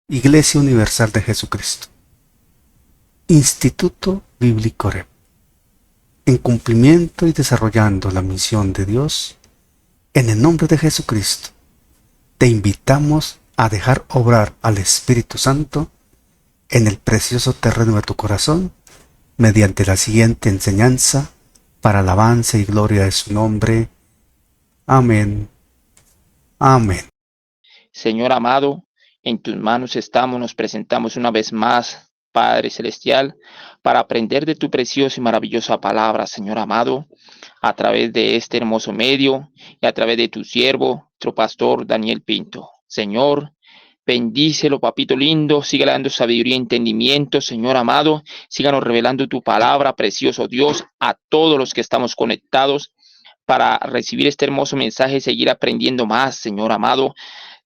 Iglesia Universal de Jesucristo. Instituto Bíblico REP. En cumplimiento y desarrollando la misión de Dios, en el nombre de Jesucristo, te invitamos a dejar obrar al Espíritu Santo en el precioso terreno de tu corazón mediante la siguiente enseñanza para alabanza y gloria de su nombre. Amén. Amén. Señor amado, en tus manos estamos, nos presentamos una vez más, Padre Celestial, para aprender de tu preciosa y maravillosa palabra, Señor amado, a través de este hermoso medio y a través de tu siervo, nuestro pastor Daniel Pinto. Señor, bendícelo, papito lindo, siga dando sabiduría y entendimiento, Señor amado, síganos revelando tu palabra, precioso Dios, a todos los que estamos conectados para recibir este hermoso mensaje y seguir aprendiendo más, Señor amado.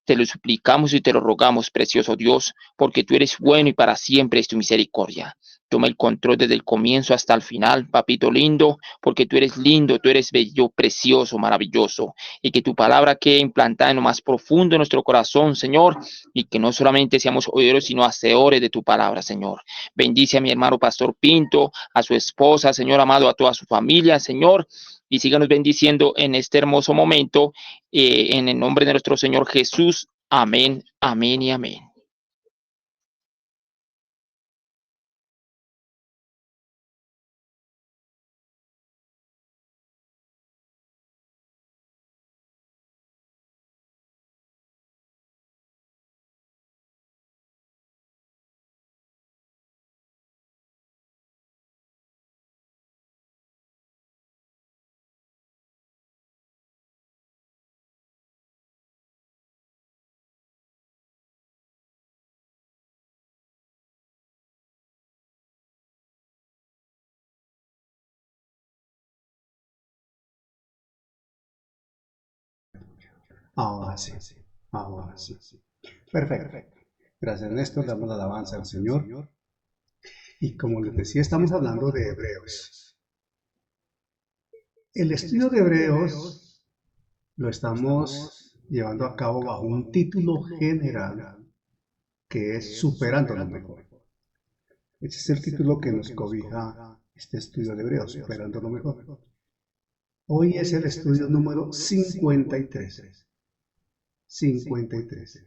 Te lo suplicamos y te lo rogamos, precioso Dios, porque tú eres bueno y para siempre es tu misericordia. Toma el control desde el comienzo hasta el final, papito lindo, porque tú eres lindo, tú eres bello, precioso, maravilloso, y que tu palabra quede implantada en lo más profundo de nuestro corazón, Señor, y que no solamente seamos oidores, sino hacedores de tu palabra, Señor. Bendice a mi hermano Pastor Pinto, a su esposa, Señor amado, a toda su familia, Señor, y síganos bendiciendo en este hermoso momento en el nombre de nuestro Señor Jesús. Amén, amén y amén. Ahora sí, ahora sí. Perfecto. Gracias, Néstor. Damos la alabanza al Señor. Y como les decía, estamos hablando de Hebreos. El estudio de Hebreos lo estamos llevando a cabo bajo un título general que es Superando lo Mejor. Ese es el título que nos cobija este estudio de Hebreos, Superando lo Mejor. Hoy es el estudio número 53. 53.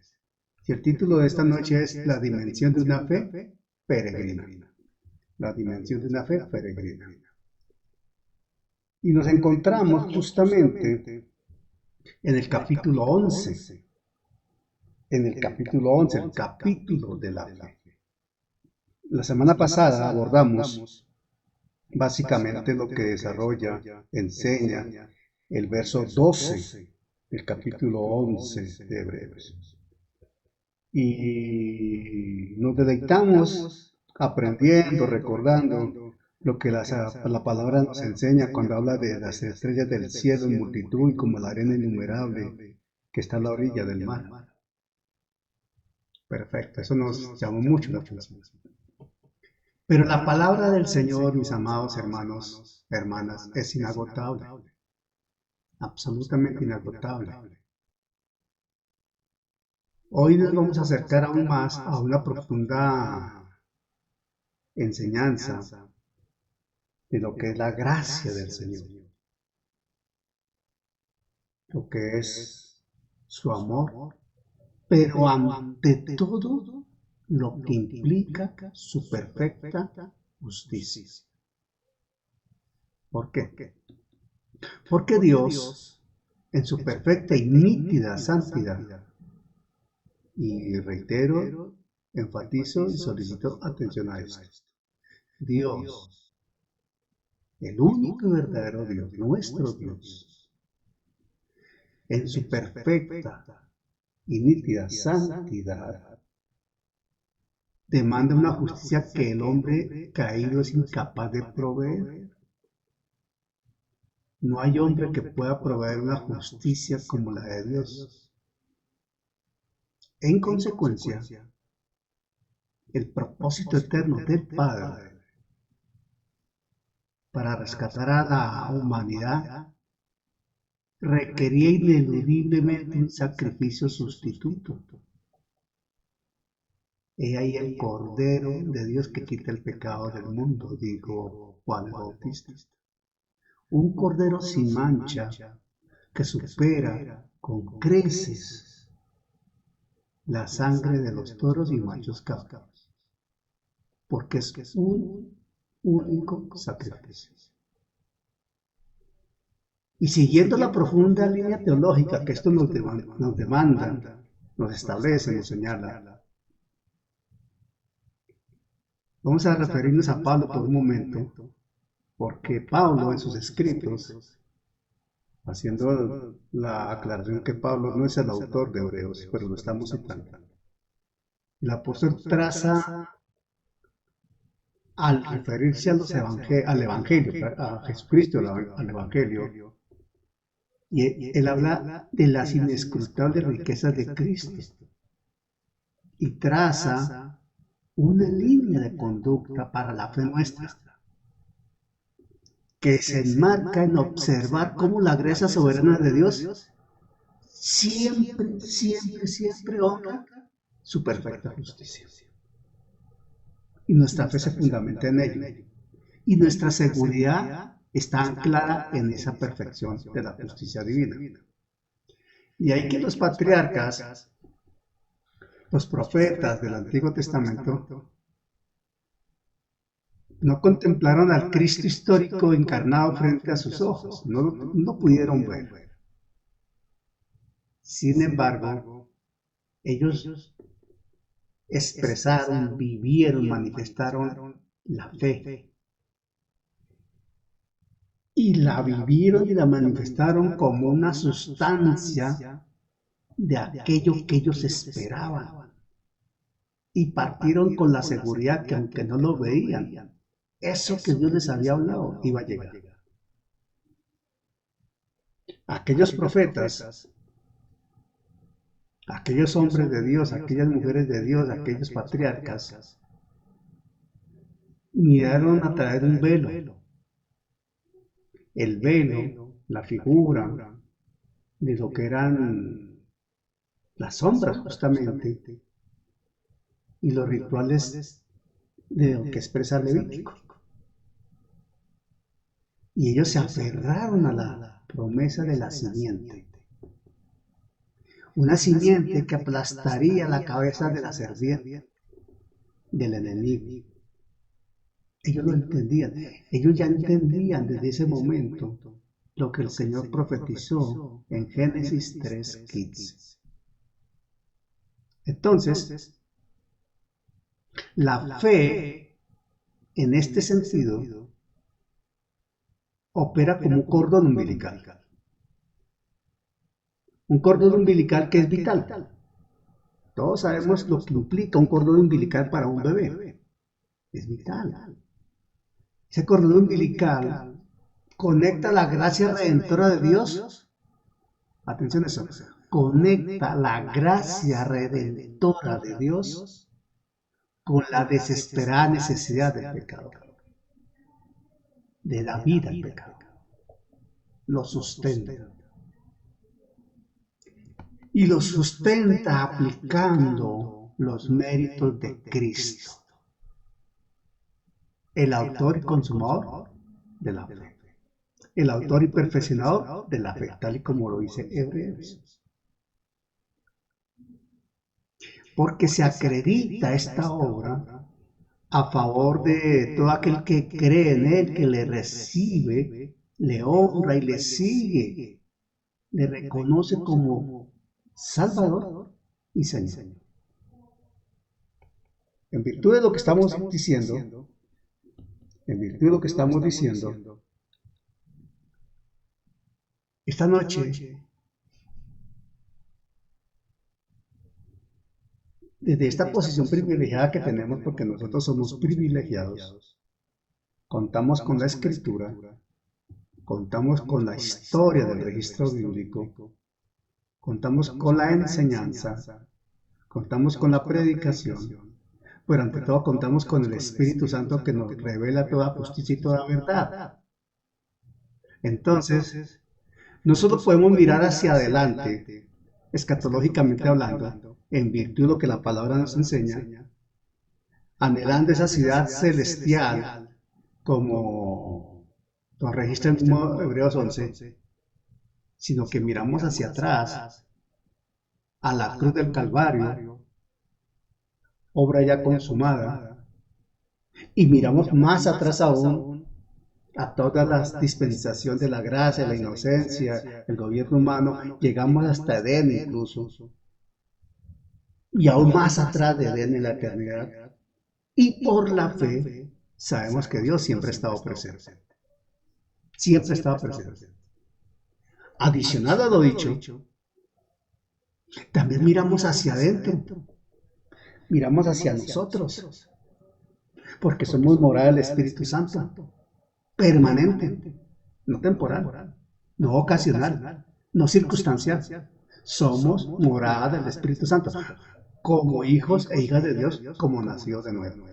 Y el título de esta noche es La dimensión de una fe peregrina. La dimensión de una fe peregrina. Y nos encontramos justamente en el capítulo 11. En el capítulo 11, el capítulo de la fe. La semana pasada abordamos básicamente lo que desarrolla, enseña el verso 12 del capítulo 11 de Hebreos. Y nos deleitamos aprendiendo, recordando lo que la palabra nos enseña cuando habla de las estrellas del cielo en multitud y como la arena innumerable que está a la orilla del mar. Perfecto, eso nos llamó mucho la atención. Pero la palabra del Señor, mis amados hermanos, hermanas, es inagotable, absolutamente inagotable. Hoy nos vamos a acercar aún más a una profunda enseñanza de lo que es la gracia del Señor, lo que es su amor, pero ante todo lo que implica su perfecta justicia. ¿Por qué? Porque Dios, en su perfecta y nítida santidad, y reitero, enfatizo y solicito atención a esto, Dios, el único y verdadero Dios, nuestro Dios, en su perfecta y nítida santidad, demanda una justicia que el hombre caído es incapaz de proveer. No hay hombre que pueda proveer una justicia como la de Dios. En consecuencia, el propósito eterno del Padre para rescatar a la humanidad requería ineludiblemente un sacrificio sustituto. He ahí el Cordero de Dios que quita el pecado del mundo, dijo Juan el Bautista. Un Cordero sin mancha que supera con creces la sangre de los toros y machos cabros, porque es un único sacrificio. Y siguiendo la profunda línea teológica que esto nos demanda, nos establece, nos señala, vamos a referirnos a Pablo por un momento, porque Pablo en sus escritos, haciendo la aclaración que Pablo no es el autor de Hebreos, pero lo estamos citando, el apóstol traza, al referirse al Evangelio, a Jesucristo, al Evangelio, y él habla de las inescrutables riquezas de Cristo y traza una línea de conducta para la fe nuestra, que se enmarca en observar cómo la gracia soberana de Dios siempre, siempre, siempre honra su perfecta justicia. Y nuestra fe se fundamenta en ello. Y nuestra seguridad está anclada en esa perfección de la justicia divina. Y hay que los patriarcas, los profetas del Antiguo Testamento, no contemplaron al Cristo histórico encarnado frente a sus ojos, no lo pudieron ver. Sin embargo, ellos expresaron, vivieron, manifestaron la fe. Y la vivieron y la manifestaron como una sustancia de aquello que ellos esperaban. Y partieron con la seguridad que aunque no lo veían, eso que Dios les había hablado iba a llegar. Aquellos profetas, aquellos hombres de Dios, aquellas mujeres de Dios, aquellos patriarcas, miraron a través de un velo. El velo, la figura de lo que eran las sombras justamente, y los rituales de lo que expresa Levítico. Y ellos se aferraron a la promesa de la simiente. Una simiente que aplastaría la cabeza de la serpiente, del enemigo. Ellos lo entendían. Ellos ya entendían desde ese momento lo que el Señor profetizó en Génesis 3:15. Entonces, la fe, en este sentido, opera como un cordón umbilical. Un cordón umbilical que es vital. Todos sabemos lo que implica un cordón umbilical para un bebé. Es vital. Ese cordón umbilical conecta la gracia redentora de Dios. Atención a eso. Conecta la gracia redentora de Dios con la desesperada necesidad del pecador, de la vida del pecado. Lo sustenta. Y lo sustenta aplicando los méritos de Cristo, el autor y consumador de la fe, el autor y perfeccionador de la fe, tal y como lo dice Hebreos. Porque se acredita esta obra a favor de todo aquel que cree en él, que le recibe, le honra y le sigue, le reconoce como Salvador y Señor. En virtud de lo que estamos diciendo, esta noche, desde esta posición privilegiada que tenemos, porque nosotros somos privilegiados, contamos con la Escritura, contamos con la historia del registro bíblico, contamos con la enseñanza, contamos con la predicación, pero ante todo contamos con el Espíritu Santo que nos revela toda justicia y toda verdad. Entonces, nosotros podemos mirar hacia adelante, escatológicamente hablando, en virtud de lo que la palabra nos enseña, anhelando esa ciudad celestial, como nos registra el mismo Hebreos 11, sino que miramos hacia atrás, a la cruz del Calvario, obra ya consumada, y miramos más atrás aún a toda la dispensación de la gracia, la inocencia, el gobierno humano, llegamos hasta Edén incluso, y aún más atrás de Edén en la eternidad, y por la fe sabemos que Dios siempre ha estado presente, siempre ha estado presente. Adicional a lo dicho, también miramos hacia adentro, miramos hacia nosotros, porque somos morada del Espíritu Santo, permanente, no temporal, no ocasional, no circunstancial. Somos morada del Espíritu Santo, como hijos e hijas de Dios, como nacidos de nuevo.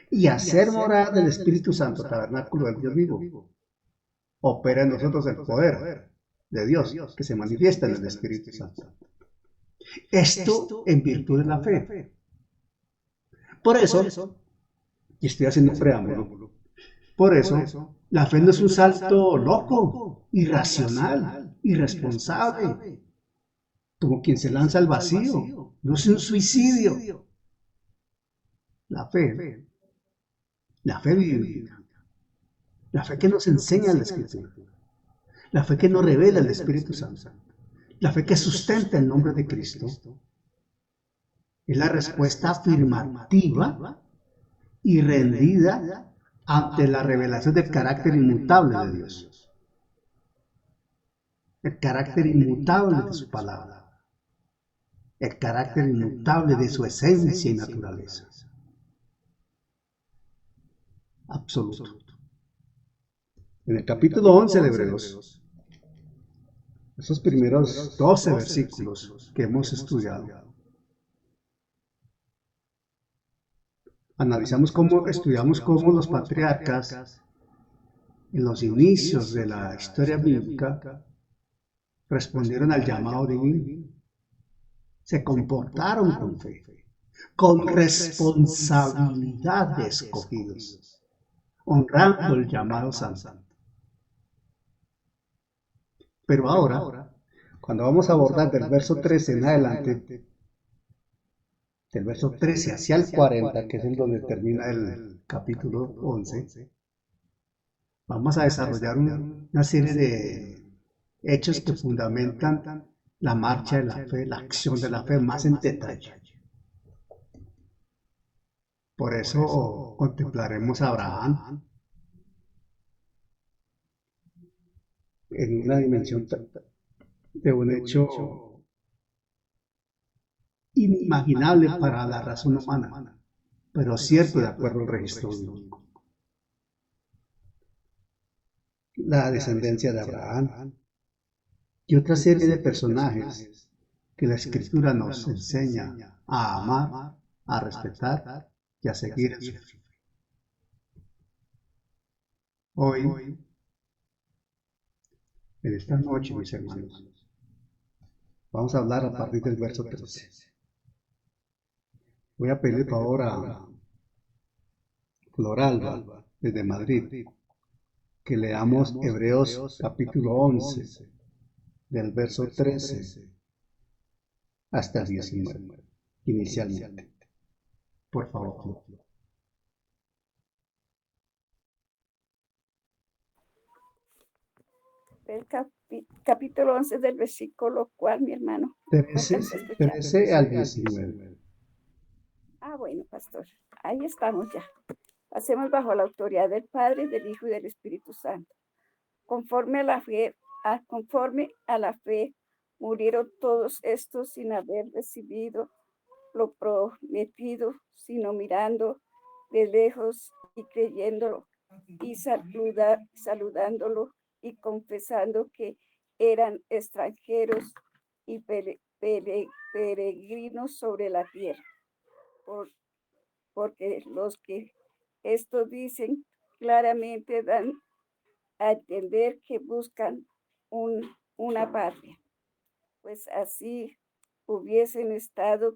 Y hacer morada del Espíritu Santo, tabernáculo del Dios vivo, opera en nosotros el poder de Dios que se manifiesta en el Espíritu Santo. Esto en virtud de la fe. Por eso, y estoy haciendo un preámbulo, por eso, la fe no es un salto loco, irracional, irresponsable, como quien se lanza al vacío, no es un suicidio. La fe bíblica, la fe que nos enseña la Escritura, la fe que nos revela el Espíritu Santo, la fe que sustenta el nombre de Cristo, es la respuesta afirmativa y rendida ante la revelación del carácter inmutable de Dios, el carácter inmutable de su palabra, el carácter inmutable de su esencia y naturaleza. Absoluto. En el capítulo 11 de Hebreos, esos primeros 12 versículos que hemos estudiado, estudiamos cómo los patriarcas, en los inicios de la historia bíblica, respondieron al llamado divino, se comportaron con fe, con responsabilidad de escogidos, honrando el llamado santo. Pero ahora, cuando vamos a abordar del verso 13 en adelante, del verso 13 hacia el 40, que es el donde termina el capítulo 11, vamos a desarrollar una serie de hechos que fundamentan la marcha de la fe, la acción de la fe más en detalle. Por eso contemplaremos a Abraham en una dimensión de un hecho inimaginable para la razón humana, pero cierto de acuerdo al registro bíblico. La descendencia de Abraham y otra serie de personajes que la Escritura nos enseña a amar, a respetar y a seguir en su fe. Hoy, en esta noche, mis hermanos, vamos a hablar a partir del verso 13. Voy a pedir favor a Floralba, desde Madrid, que leamos Hebreos capítulo 11, del verso 13 hasta el 19, inicialmente. Por favor. El capítulo 11 del versículo, ¿cuál, mi hermano? 13 al 19. Bueno, pastor, ahí estamos ya. Hacemos bajo la autoridad del Padre, del Hijo y del Espíritu Santo. Conforme a la fe, murieron todos estos sin haber recibido lo prometido, sino mirando de lejos y creyéndolo y saludándolo y confesando que eran extranjeros y peregrinos sobre la tierra. Porque los que esto dicen claramente dan a entender que buscan una patria, pues así hubiesen estado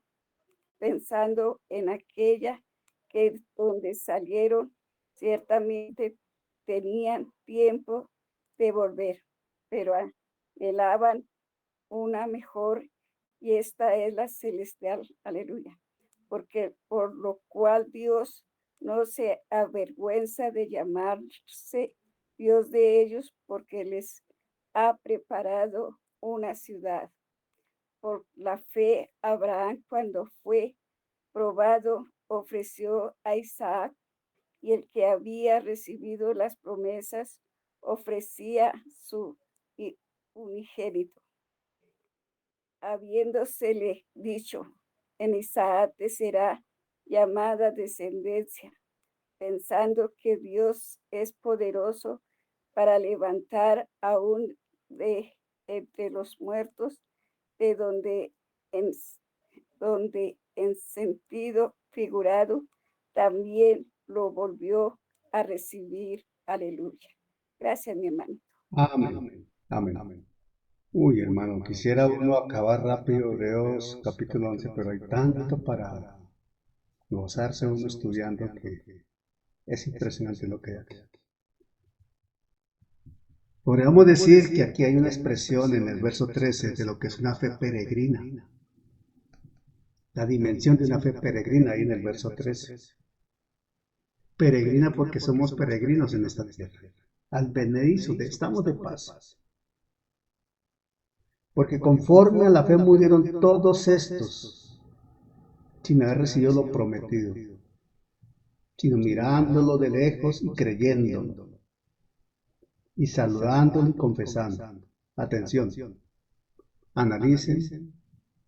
pensando en aquella que donde salieron ciertamente tenían tiempo de volver, pero anhelaban una mejor, y esta es la celestial. Aleluya. Porque por lo cual Dios no se avergüenza de llamarse Dios de ellos, porque les ha preparado una ciudad. Por la fe, Abraham, cuando fue probado, ofreció a Isaac, y el que había recibido las promesas ofrecía su unigénito, habiéndosele dicho: en Isaac te será llamada descendencia, pensando que Dios es poderoso para levantar aún de entre los muertos, de donde en sentido figurado también lo volvió a recibir. Aleluya. Gracias, mi hermano. Amén. Amén. Uy, hermano, quisiera uno acabar rápido Hebreos capítulo 11, pero hay tanto para gozarse uno estudiando que es impresionante lo que hay aquí. Podríamos decir que aquí hay una expresión en el verso 13 de lo que es una fe peregrina. La dimensión de una fe peregrina ahí en el verso 13. Peregrina porque somos peregrinos en esta tierra. Advenedizos, estamos de paso. Porque conforme a la fe murieron todos estos, sin haber recibido lo prometido, sino mirándolo de lejos y creyéndolo, y saludándolo y confesando. Atención, analicen,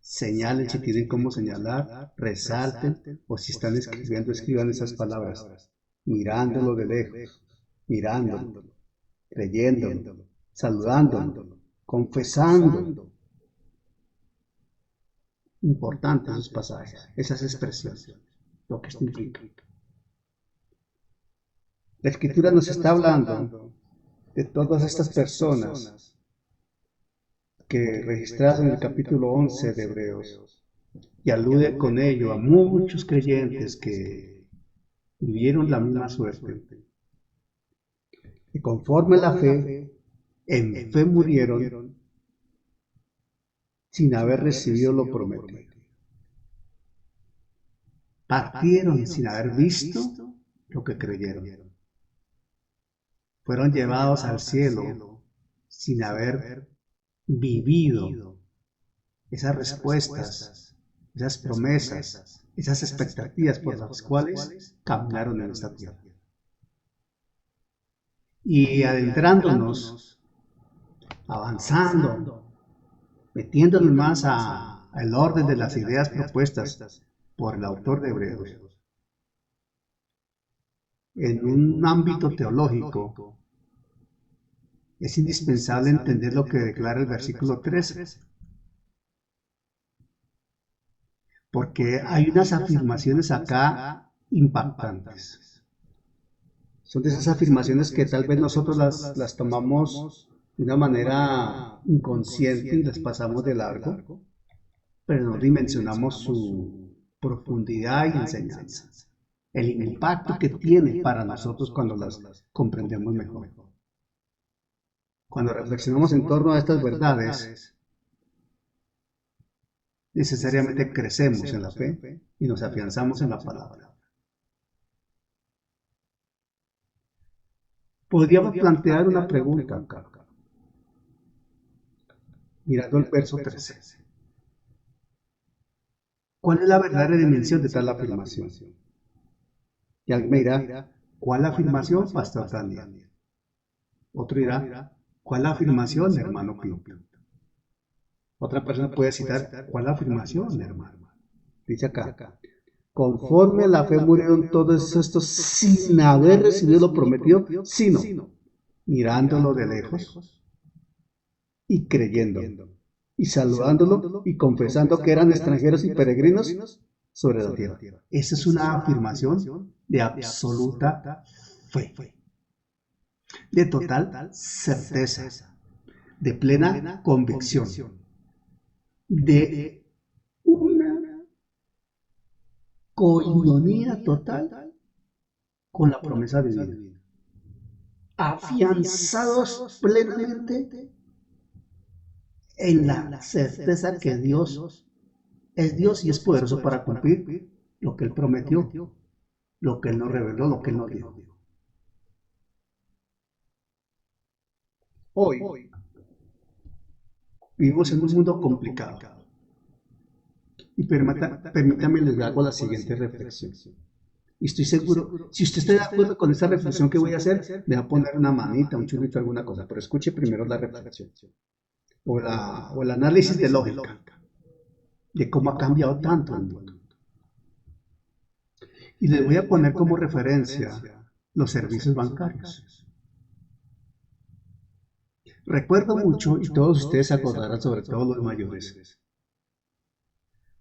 señalen si tienen cómo señalar, resalten, o si están escribiendo, escriban esas palabras. Mirándolo de lejos, mirándolo, creyéndolo, saludándolo, confesando. Importantes esos pasajes, esas expresiones, lo que esto implica. La Escritura nos está hablando de todas estas personas que registradas en el capítulo 11 de Hebreos, y alude con ello a muchos creyentes que vivieron la misma suerte, y conforme a la fe, en fe murieron sin haber recibido lo prometido. Partieron sin haber visto lo que creyeron. Fueron llevados al cielo sin haber vivido esas respuestas, esas promesas, esas expectativas por las cuales caminaron en esta tierra. Y adentrándonos, avanzando, metiéndonos más al orden de las ideas propuestas por el autor de Hebreos, en un ámbito teológico, es indispensable entender lo que declara el versículo 13. Porque hay unas afirmaciones acá impactantes. Son de esas afirmaciones que tal vez nosotros las tomamos de una manera inconsciente y las pasamos de largo, pero no dimensionamos su profundidad y enseñanza, el impacto que tiene para nosotros cuando las comprendemos mejor. Cuando reflexionamos en torno a estas verdades, necesariamente crecemos en la fe y nos afianzamos en la palabra. Podríamos plantear una pregunta acá, mirando el verso 13. ¿Cuál es la verdadera dimensión de tal afirmación? Y alguien me dirá, ¿cuál afirmación, Pastor Daniel? Otro dirá, ¿cuál afirmación, hermano Pío? Otra persona puede citar, ¿cuál afirmación, hermano? Dice acá, conforme a la fe murieron todos estos sin haber recibido lo prometido, sino mirándolo de lejos y creyendo, y saludándolo y confesando que eran extranjeros y peregrinos sobre la tierra. Esa es una afirmación de absoluta fe, de total certeza, de plena convicción, de una coinonía total con la promesa de vida, afianzados plenamente en la certeza que Dios es Dios y es poderoso para cumplir lo que Él prometió, lo que Él nos reveló, lo que Él nos dijo. Hoy vivimos en un mundo complicado. Y permítame les hago la siguiente reflexión. Y estoy seguro, si usted está de acuerdo con esta reflexión que voy a hacer, me va a poner una manita, un chulito, alguna cosa, pero escuche primero la reflexión o el análisis de lógica de cómo ha cambiado tanto el mundo. Y les voy a poner como referencia los servicios bancarios. Recuerdo mucho, y todos ustedes se acordarán, sobre todo los mayores,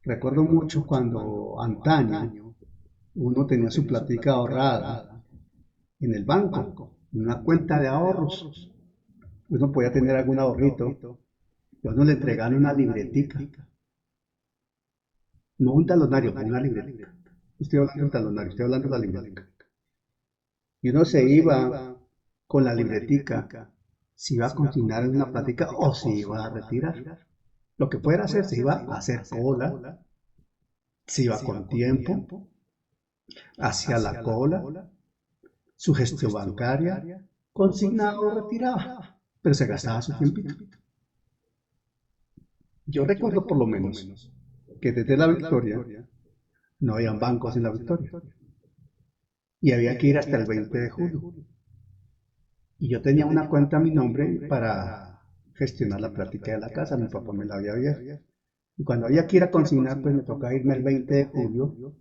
recuerdo mucho cuando antaño uno tenía su plática ahorrada en el banco, en una cuenta de ahorros. Uno podía tener algún ahorrito, y a uno le entregaban una libretica. No un talonario, una libretica. Estoy hablando del talonario, estoy hablando de la libretica. Y uno se iba con la libretica, si iba a continuar en una plática o si iba a retirar. Lo que pudiera hacer, se iba a hacer cola, se iba con tiempo, hacia la cola, su gestión bancaria, consignado o retiraba, pero se gastaba su tiempito. Yo recuerdo por lo menos que desde la Victoria no habían bancos en la Victoria y había que ir hasta el 20 de julio. Y yo tenía una cuenta a mi nombre para gestionar la plática de la casa, mi papá me la había abierto. Y cuando había que ir a consignar, pues me tocaba irme el 20 de julio,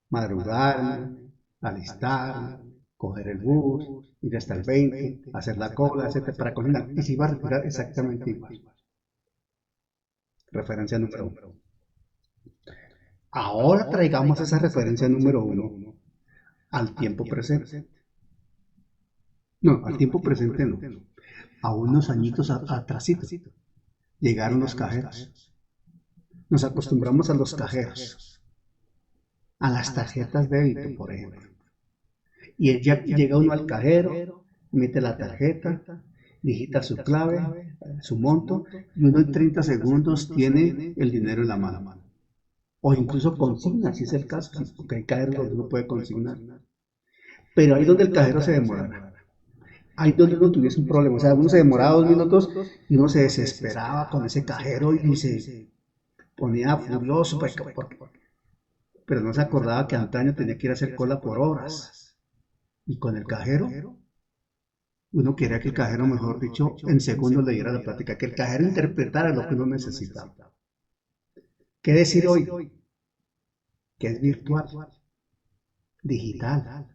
madrugarme, alistarme, coger el bus, ir hasta el 20, hacer la cola, etc. para consignar. Y se iba a retirar exactamente igual. Referencia número 1. Ahora traigamos esa referencia número 1 al tiempo presente. No, al tiempo presente no. A unos añitos atrásito. Llegaron los cajeros. Nos acostumbramos a los cajeros. A las tarjetas de débito, por ejemplo. Y ya llega uno al cajero, mete la tarjeta, digita su clave, su monto, y uno en 30 segundos tiene el dinero en la mano. O incluso consigna, si es el caso, porque hay cajeros donde uno puede consignar. Pero ahí donde el cajero se demora. Ahí donde uno tuviese un problema, o sea, uno se demoraba 2 minutos y uno se desesperaba con ese cajero y se ponía furioso, pero no se acordaba que antaño tenía que ir a hacer cola por horas. Y con el cajero, uno quería que el cajero, mejor dicho, en segundos le diera la plática, que el cajero interpretara lo que uno necesitaba. ¿Qué decir hoy? Que es virtual, digital.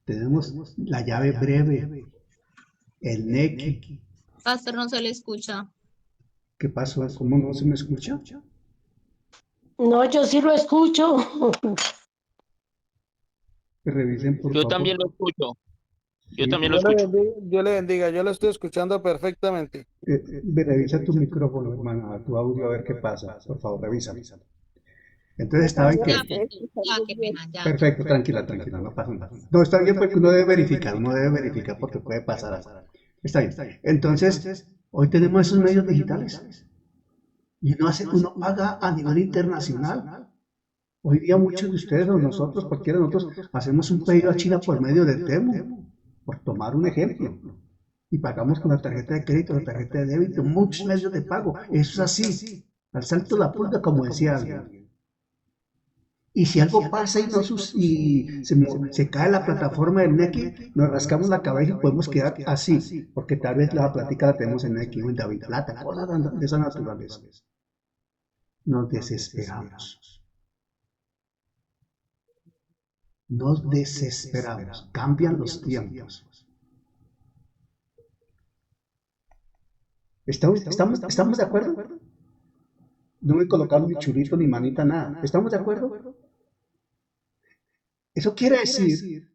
Tenemos la llave breve, el NECI. Pastor, no se le escucha. ¿Qué pasó? ¿Cómo no se me escucha? No, yo sí lo escucho. Que revisen, por Yo favor. también lo escucho. Yo Sí. también lo escucho. Dios le bendiga, yo lo estoy escuchando perfectamente. Revisa tu micrófono, hermana, tu audio, a ver qué pasa. Por favor, revisa. Entonces estaba en que... Ya, qué pena, ya. Perfecto, tranquila, no pasa nada. No, está bien porque uno debe verificar porque puede pasar algo. Está bien. Entonces, hoy tenemos esos medios digitales. Y uno paga a nivel internacional. Hoy día muchos de ustedes o nosotros, cualquiera de nosotros, hacemos un pedido a China por medio del Temu, por tomar un ejemplo. Y pagamos con la tarjeta de crédito, la tarjeta de débito, muchos medios de pago. Eso es así, al salto de la pulga, como decía alguien. Y si algo pasa y se cae la plataforma del NECI, nos rascamos la cabeza y podemos quedar así, porque tal vez la plática la tenemos en NECI o en David Plata, cosas de esa naturaleza. Nos desesperamos. Nos desesperamos. Cambian los tiempos. ¿Estamos de acuerdo? No me colocaron ni churrito ni manita, nada. ¿Estamos de acuerdo? Eso quiere decir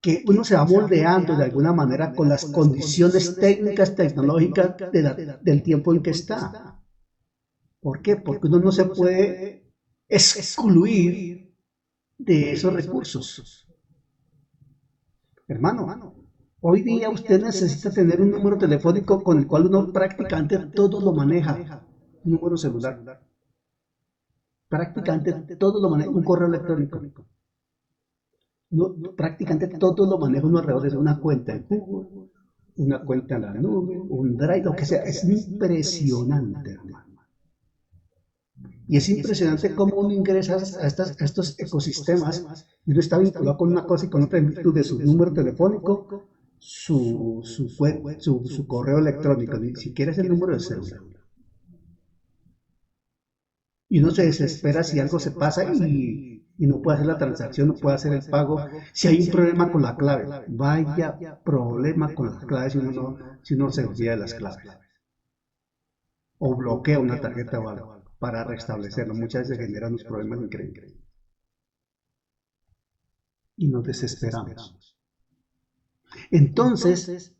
que uno se va moldeando de alguna manera con las condiciones técnicas, tecnológicas del tiempo en que está. ¿Por qué? Porque uno no se puede excluir de esos recursos. Hermano, hoy día usted necesita tener un número telefónico con el cual uno prácticamente todo lo maneja. Un número celular. Prácticamente todo lo maneja. Un correo electrónico. Prácticamente todo lo maneja uno alrededor de una cuenta en Google, una cuenta en la nube, un Drive, lo que sea. Es impresionante, hermano. Y es impresionante cómo uno ingresa a estos ecosistemas y uno está vinculado con una cosa y con otra en virtud de su número telefónico, su correo electrónico, ni siquiera es el número de celular. Y uno se desespera si algo se pasa y no puede hacer la transacción, no puede hacer el pago. Si hay un problema con la clave, vaya problema con las claves si uno se olvida de las claves. O bloquea una tarjeta o algo para restablecerlo. Muchas veces generan unos problemas increíbles. Y nos desesperamos. Entonces,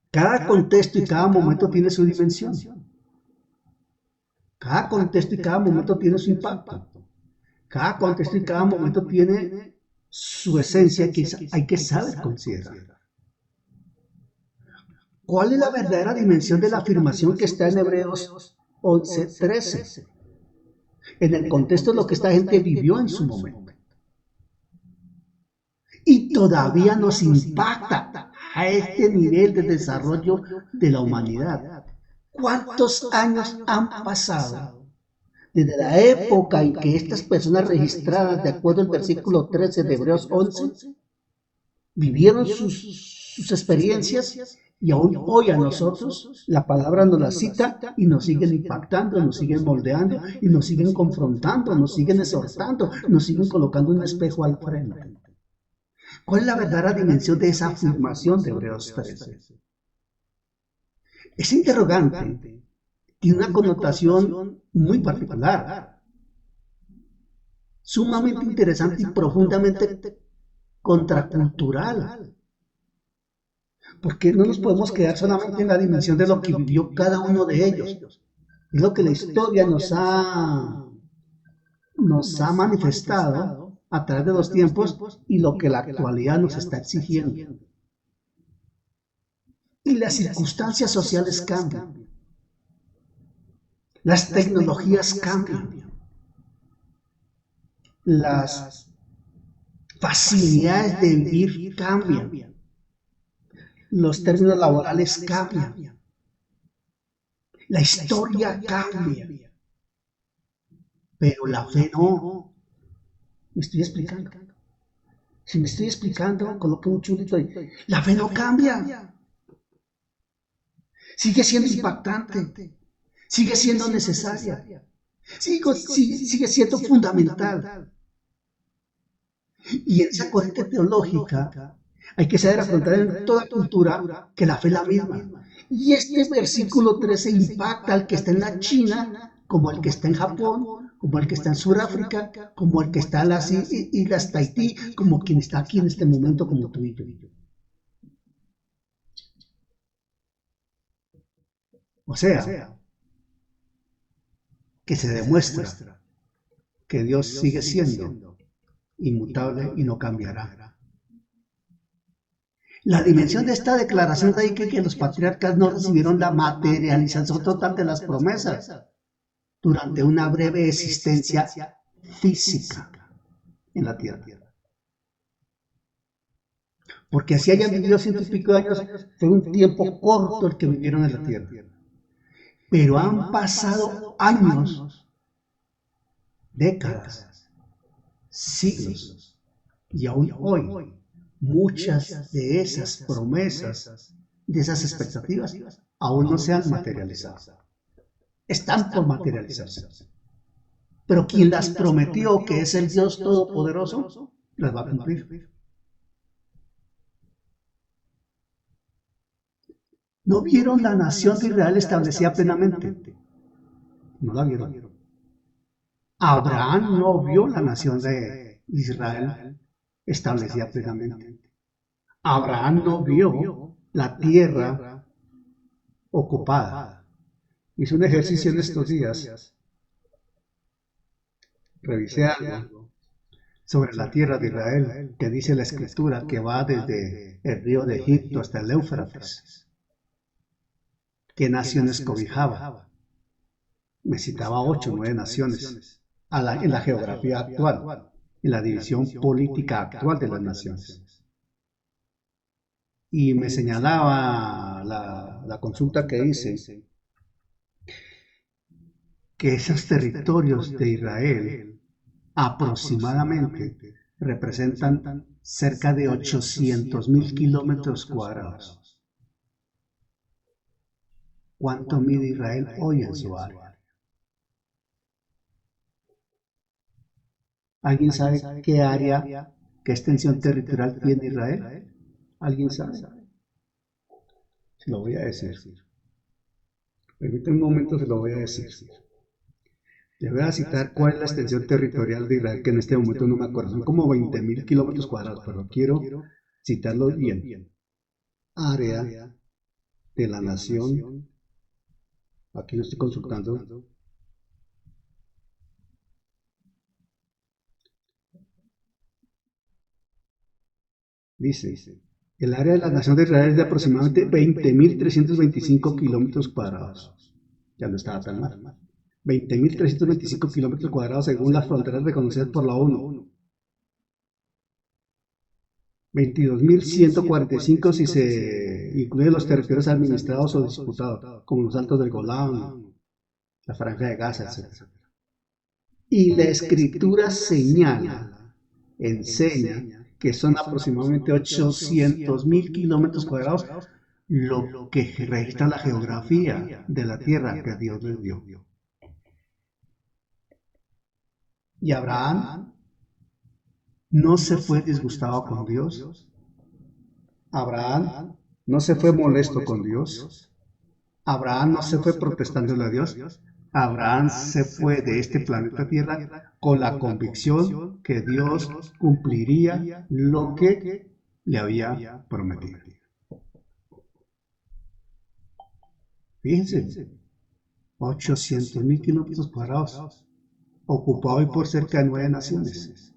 cada contexto y cada momento tiene su dimensión. Cada contexto y cada momento tiene su impacto. Cada contexto y cada momento tiene su esencia que hay que saber considerar. ¿Cuál es la verdadera dimensión de la afirmación que está en Hebreos 11:13? En el contexto de lo que esta gente vivió en su momento. Y todavía nos impacta a este nivel de desarrollo de la humanidad. ¿Cuántos años han pasado desde la época en que estas personas registradas, de acuerdo al versículo 13 de Hebreos 11, vivieron sus experiencias? Y aún hoy a nosotros la palabra nos la cita y nos siguen impactando, nos siguen moldeando y nos siguen confrontando, nos siguen exhortando, nos siguen colocando un espejo al frente. ¿Cuál es la verdadera dimensión de esa afirmación de Hebreos 13? Ese interrogante tiene una connotación muy particular, sumamente interesante y profundamente contracultural. Porque no nos podemos quedar solamente en la dimensión de lo que vivió cada uno de ellos. Es lo que la historia nos ha manifestado a través de los tiempos y lo que la actualidad nos está exigiendo. Y las circunstancias sociales cambian. Las tecnologías cambian. Las facilidades de vivir cambian. Los términos laborales cambian. La historia cambia. Pero la fe no. ¿Me estoy explicando? Si me estoy explicando, coloque un chulito ahí. La fe no cambia. Sigue siendo impactante. Sigue siendo necesaria. Sigue siendo fundamental. Y en esa corriente teológica hay que saber afrontar en toda cultura que la fe es la misma. Y este versículo 13 impacta al que está en la China, como al que está en Japón, como al que está en Sudáfrica, como al que está en las islas Tahití, como quien está aquí en este momento, como tú y yo. O sea, que se demuestra que Dios sigue siendo inmutable y no cambiará. La dimensión de esta declaración de ahí que los patriarcas no recibieron la materialización total de las promesas durante una breve existencia física en la tierra. Porque así hayan vivido 100 y pico de años, fue un tiempo corto el que vivieron en la tierra. Pero han pasado años, décadas, siglos, y aún hoy muchas de esas promesas, de esas expectativas, aún no se han materializado. Están por materializarse. Pero quien las prometió, que es el Dios Todopoderoso, las va a cumplir. ¿No vieron la nación de Israel establecida plenamente? No la vieron. Abraham no vio la nación de Israel establecida plenamente. Abraham no vio la tierra ocupada. Hice un ejercicio en estos días revisé algo sobre la tierra de Israel, que dice la escritura que va desde el río de Egipto hasta el Éufrates. ¿Qué naciones cobijaba? Me citaba 8 o 9 naciones en la geografía actual, en la división política actual de las naciones. Y me señalaba la consulta que hice que esos territorios de Israel aproximadamente representan cerca de 800.000 kilómetros cuadrados. ¿Cuánto mide Israel hoy en su área? ¿Alguien sabe qué área, qué extensión territorial tiene Israel? ¿Alguien sabe? Se lo voy a decir. Permítame un momento, se lo voy a decir. Le voy a citar cuál es la extensión territorial de Israel, que en este momento no me acuerdo. Son como 20.000 kilómetros cuadrados, pero quiero citarlo bien. Área de la nación. Aquí lo estoy consultando. Dice, el área de la nación de Israel es de aproximadamente 20.325 kilómetros cuadrados. Ya no estaba tan mal. 20.325 kilómetros cuadrados según las fronteras reconocidas por la ONU. 22.145 si se incluyen los territorios administrados o disputados, como los Altos del Golán, la Franja de Gaza, etc. Y la escritura enseña que son aproximadamente 800.000 kilómetros cuadrados, lo que registra la geografía de la tierra que Dios les dio. Y Abraham no se fue disgustado con Dios. Abraham no se fue molesto con Dios. Abraham no se fue protestándole a Dios. Abraham se fue de este planeta Tierra con la convicción que Dios cumpliría lo que le había prometido. Fíjense, 800.000 kilómetros cuadrados, ocupado hoy por cerca de 9 naciones.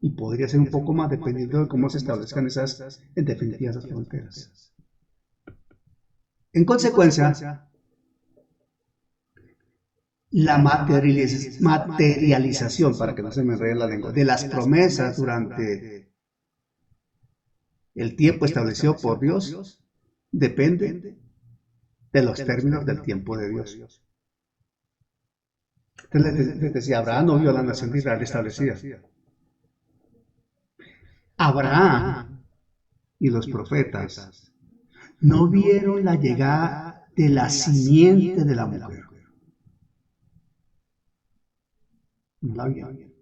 Y podría ser un poco más dependiendo de cómo se establezcan esas, en definitiva, esas fronteras. En consecuencia, la materialización, para que no se me enrede la lengua, de las promesas durante el tiempo establecido por Dios depende de los términos del tiempo de Dios. Entonces les decía, Abraham no vio la nación de Israel establecida. Abraham y los profetas no vieron la llegada de la simiente de la mujer. No la vieron.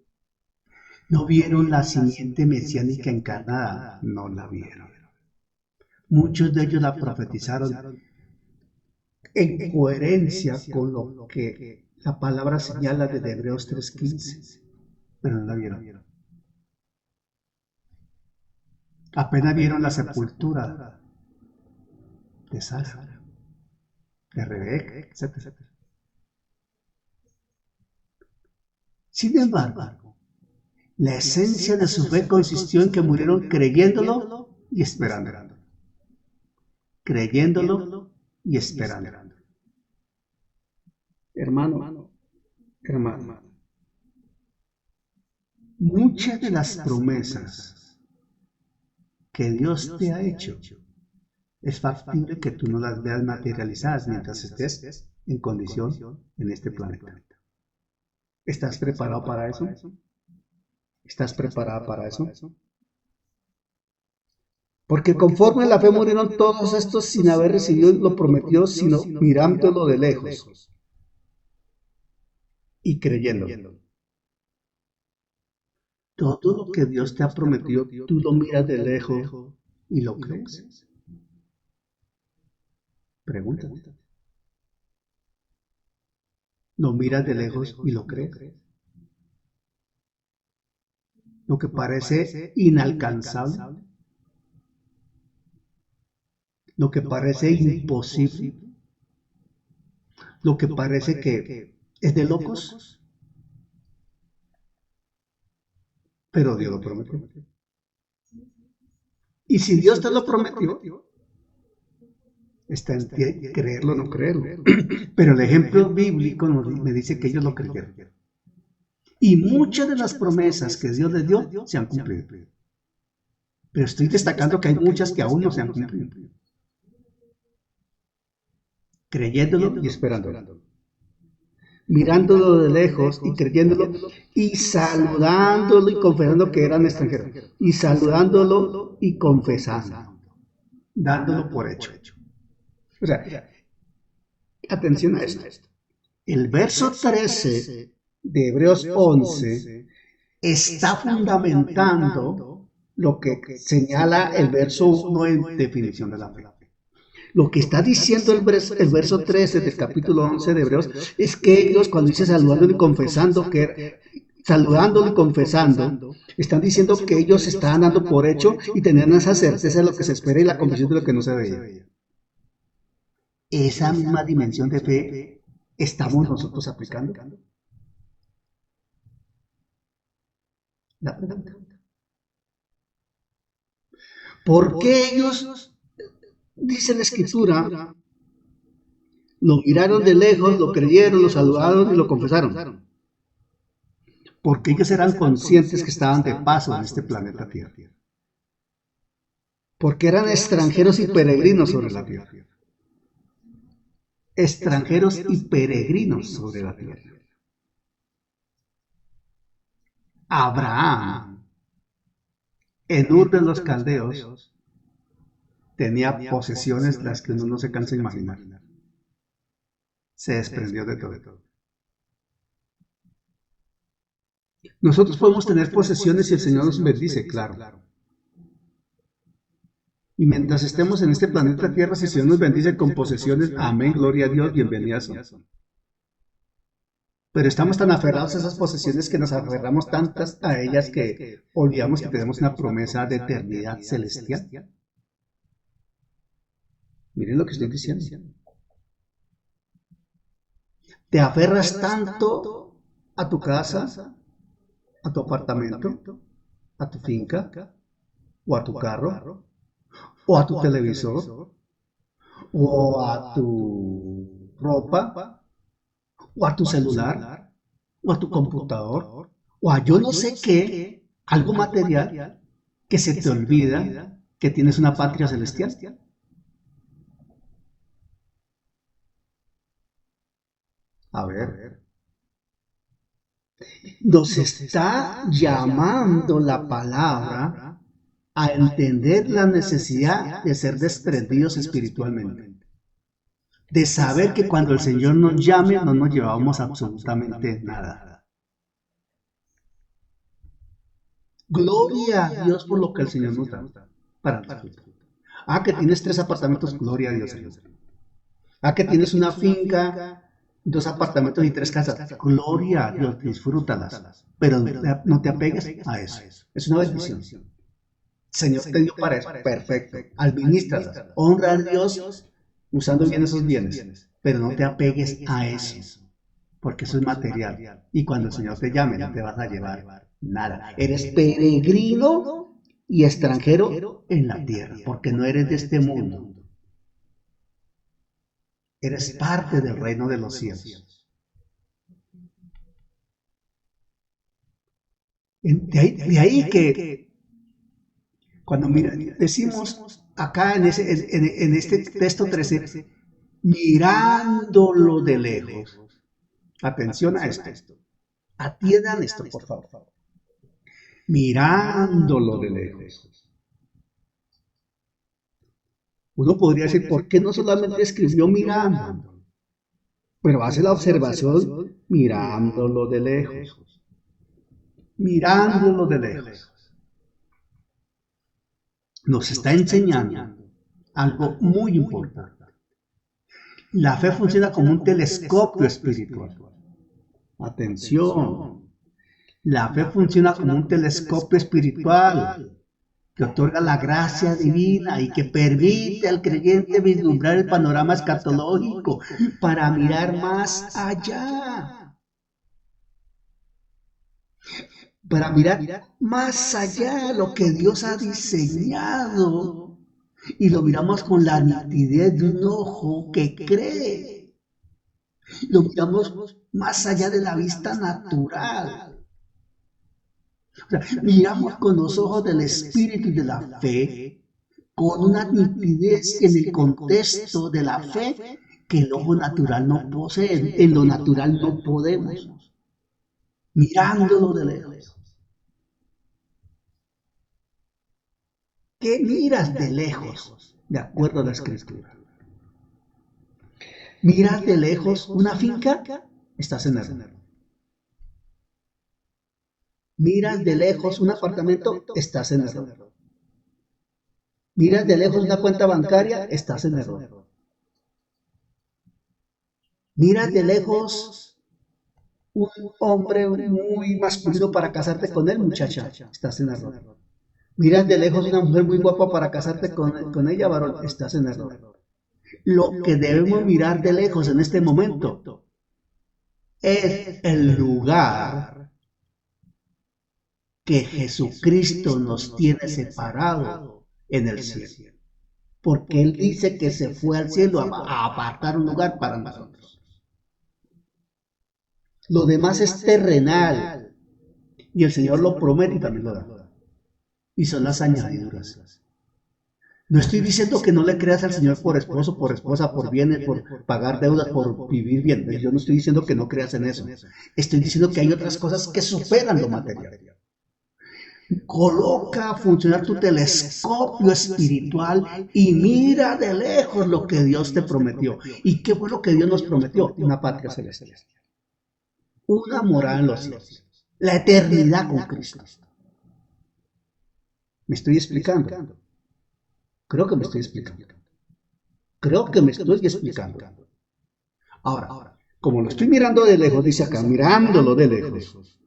No vieron la simiente mesiánica encarnada. No la vieron. Muchos de ellos la profetizaron en coherencia con lo que la palabra señala desde Hebreos 3:15, pero no la vieron. Apenas vieron la sepultura de Sara, de Rebeca, etc. Sin embargo, la esencia de su fe consistió en que murieron creyéndolo y esperando. Creyéndolo y esperando. Hermano, muchas de las promesas que Dios te ha hecho, es factible que tú no las veas materializadas mientras estés en condición en este planeta. ¿Estás preparado para eso? ¿Estás preparada para eso? Porque conforme a la fe murieron todos estos sin haber recibido lo prometido, sino mirándolo de lejos y creyéndolo. Todo lo que Dios te ha prometido, tú lo miras de lejos y lo crees. Pregúntate. Lo miras de lejos y lo crees. Lo que parece inalcanzable, lo que parece imposible, lo que parece que es de locos, pero Dios lo prometió. Y si Dios te lo prometió, está en ti creerlo o no creerlo. Pero el ejemplo bíblico me dice que ellos lo creyeron. Y muchas de las promesas que Dios les dio se han cumplido. Pero estoy destacando que hay muchas que aún no se han cumplido. Creyéndolo y esperándolo. Mirándolo de lejos y creyéndolo y saludándolo y confesando que eran extranjeros. Y saludándolo y confesando. Dándolo por hecho. O sea, atención a esto. El verso 13 de Hebreos 11 está fundamentando lo que señala el verso 1 en definición de la fe. Lo que está diciendo el verso 13 del capítulo 11 de Hebreos es que ellos, cuando dice saludándolo y confesando, están diciendo que ellos estaban dando por hecho y tenían esa certeza de lo que se espera y la convicción de lo que no se veía. Esa misma dimensión de fe estamos nosotros aplicando. La pregunta. ¿Por qué ellos, dice la Escritura, lo miraron de lejos, lo creyeron, lo saludaron y lo confesaron? Porque ellos eran conscientes que estaban de paso en este planeta Tierra. Porque eran extranjeros y peregrinos sobre la Tierra. Extranjeros y peregrinos sobre la tierra. Abraham, en Ur de los Caldeos, tenía posesiones las que uno no se cansa de imaginar. Se desprendió de todo. Nosotros podemos tener posesiones y el Señor nos bendice, claro. Y mientras estemos en este planeta Tierra, si el Señor nos bendice con posesiones, amén, gloria a Dios, bienvenidas son. Pero estamos tan aferrados a esas posesiones que nos aferramos tantas a ellas que olvidamos que tenemos una promesa de eternidad celestial. Miren lo que estoy diciendo. Te aferras tanto a tu casa, a tu apartamento, a tu finca, o a tu carro, o a tu televisor, o a tu ropa, o a tu celular, o a tu computador, o a yo no sé qué, algo material, que se te olvida que tienes una patria celestial. A ver, nos está llamando la palabra a entender la necesidad de ser desprendidos espiritualmente, de saber que cuando el Señor nos llame no nos llevamos absolutamente nada. Gloria a Dios por lo que el Señor nos da para nosotros. Que tienes 3 apartamentos, gloria a Dios. Que tienes una finca, 2 apartamentos y 3 casas, gloria a Dios, disfrútalas, pero no te apegues a eso. Es una bendición. Señor te dio para eso, perfecto. Administralas, honra a Dios usando bien esos bienes, pero no te apegues a eso, porque eso es material. Y cuando el Señor te llame, no te vas a llevar nada. Eres peregrino y extranjero en la tierra, porque no eres de este mundo. Eres parte del reino de los cielos. De ahí que cuando decimos acá en este texto 13, mirándolo de lejos. Atención a esto. Atiendan esto, por favor. Mirándolo de lejos. Uno podría decir, ¿por qué no solamente escribió mirando? Pero hace la observación mirándolo de lejos. Mirándolo de lejos. Nos está enseñando algo muy importante. La fe funciona como un telescopio espiritual. Atención. La fe funciona como un telescopio espiritual que otorga la gracia divina y que permite al creyente vislumbrar el panorama escatológico para mirar más allá. para mirar más allá de lo que Dios ha diseñado. Y lo miramos con la nitidez de un ojo que cree. Lo miramos más allá de la vista natural. O sea, miramos con los ojos del Espíritu y de la fe, con una nitidez en el contexto de la fe que el ojo natural no posee. En lo natural no podemos. Mirándolo de lejos. ¿Qué miras de lejos? De acuerdo a la Escritura. ¿Miras de lejos una finca? Estás en error. ¿Miras de lejos un apartamento? Estás en error. ¿Miras de lejos una cuenta bancaria? Estás en error. ¿Miras de lejos un hombre muy masculino para casarte con él, muchacha? Estás en error. ¿Miras de lejos una mujer muy guapa para casarte con ella, varón? Estás en error. Lo que debemos mirar de lejos en este momento es el lugar que Jesucristo nos tiene separado en el cielo. Porque Él dice que se fue al cielo a apartar un lugar para nosotros. Lo demás es terrenal. Y el Señor lo promete y también lo da. Y son las añadiduras. No estoy diciendo que no le creas al Señor por esposo, por esposa, por bienes, por pagar deudas, por vivir bien. Yo no estoy diciendo que no creas en eso. Estoy diciendo que hay otras cosas que superan lo material. Coloca a funcionar tu telescopio espiritual y mira de lejos lo que Dios te prometió. ¿Y qué fue lo que Dios nos prometió? Una patria celestial. Una morada en los cielos. La eternidad con Cristo. ¿Me estoy explicando? Creo que me estoy explicando. Ahora, como lo estoy mirando de lejos, dice acá, mirándolo de lejos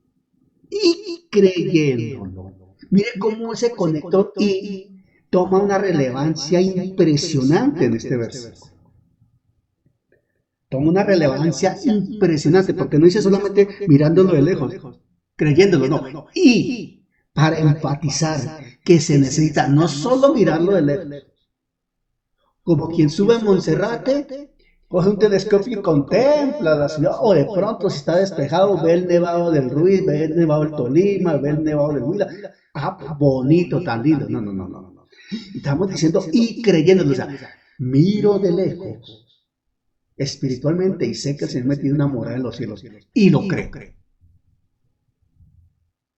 y creyéndolo. Mire cómo ese conector y toma una relevancia impresionante en este versículo. Toma una relevancia impresionante, porque no dice solamente mirándolo de lejos, creyéndolo, no. Y para enfatizar que se necesita no solo mirarlo de lejos, como quien sube a Monserrate, coge un telescopio y contempla la ciudad, o de pronto si está despejado ve el nevado del Ruiz, ve el nevado del Tolima, ve el nevado del Huila. Ah, bonito, tan lindo. No. Estamos diciendo y creyéndolo, o sea, miro de lejos espiritualmente y sé que el Señor me tiene una morada en los cielos y lo creo.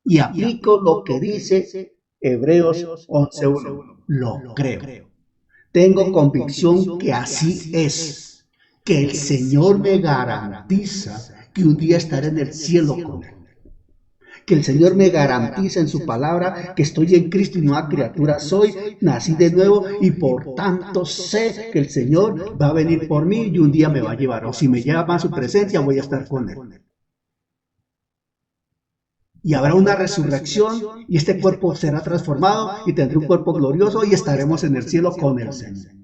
Y aplico lo que dice Hebreos 11:1. Lo creo. Tengo convicción que así es, que el Señor me garantiza que un día estaré en el cielo con Él. Que el Señor me garantiza en su palabra que estoy en Cristo y nueva criatura soy, nací de nuevo y por tanto sé que el Señor va a venir por mí y un día me va a llevar. O si me llama a su presencia voy a estar con Él. Y habrá una resurrección y este cuerpo será transformado y tendré un cuerpo glorioso y estaremos en el cielo con el Señor.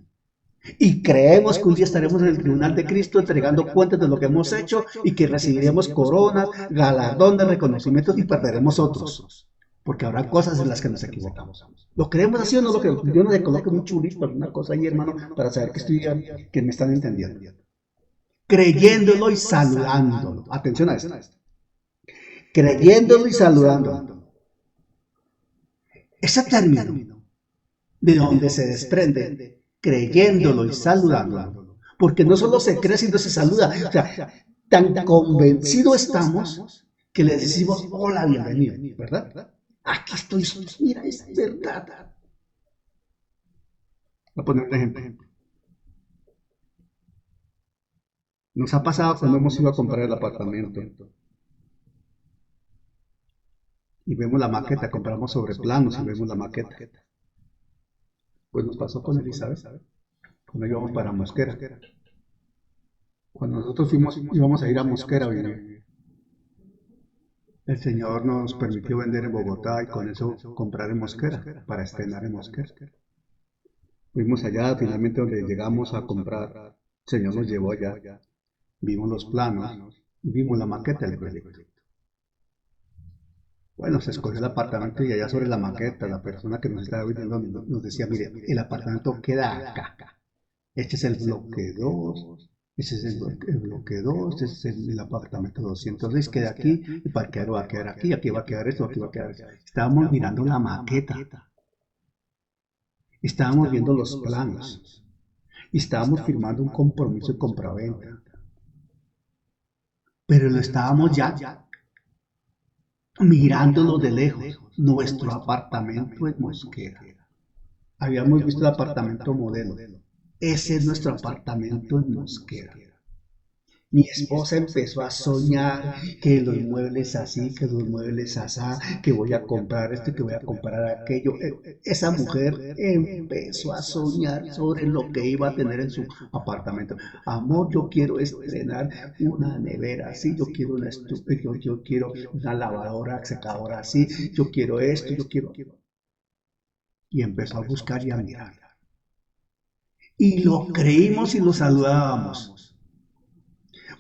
Y creemos que un día estaremos en el tribunal de Cristo entregando cuentas de lo que hemos hecho y que recibiremos coronas, galardones, reconocimientos y perderemos otros. Porque habrá cosas en las que nos equivocamos. ¿Lo creemos así o no lo creemos? Yo no le coloque un chulito, alguna cosa ahí, hermano, para saber que me están entendiendo. Creyéndolo y saludándolo. Atención a esto. Creyéndolo y saludándolo. Ese término de donde se desprende creyéndolo y saludándolo, porque no solo se cree sino se saluda, o sea, tan convencidos estamos que le decimos hola, bienvenido, ¿verdad? Aquí estoy, mira, es verdad. Voy a poner un ejemplo. Nos ha pasado cuando hemos ido a comprar el apartamento y vemos la maqueta, compramos sobre planos y vemos la maqueta. Pues nos pasó con Elizabeth, cuando íbamos para Mosquera. Cuando nosotros íbamos a ir a Mosquera a vivir, el Señor nos permitió vender en Bogotá y con eso comprar en Mosquera, para estrenar en Mosquera. Fuimos allá, finalmente donde llegamos a comprar, el Señor nos llevó allá, vimos los planos y vimos la maqueta del proyecto. Bueno, se escogió el apartamento y allá sobre la maqueta, la persona que nos estaba viendo nos decía, mire, el apartamento queda acá. Este es el bloque 2, este es el bloque 2, este es el apartamento 206, queda aquí, el parqueadero va a quedar aquí, aquí va a quedar esto, aquí va a quedar esto. Estábamos mirando la maqueta, estábamos viendo los planos y estábamos firmando un compromiso de compraventa. Pero lo estábamos ya mirándolo de lejos, nuestro apartamento en Mosquera. Habíamos visto el apartamento modelo. Ese es nuestro apartamento en Mosquera. Mi esposa empezó a soñar que los muebles así, que los muebles asá, que voy a comprar esto, que voy a comprar aquello. Esa mujer empezó a soñar sobre lo que iba a tener en su apartamento. Amor, yo quiero estrenar una nevera así, yo quiero una estufa, yo quiero una lavadora, secadora así, yo quiero esto, yo quiero. Y empezó a buscar y a mirar. Y lo creímos y lo saludábamos.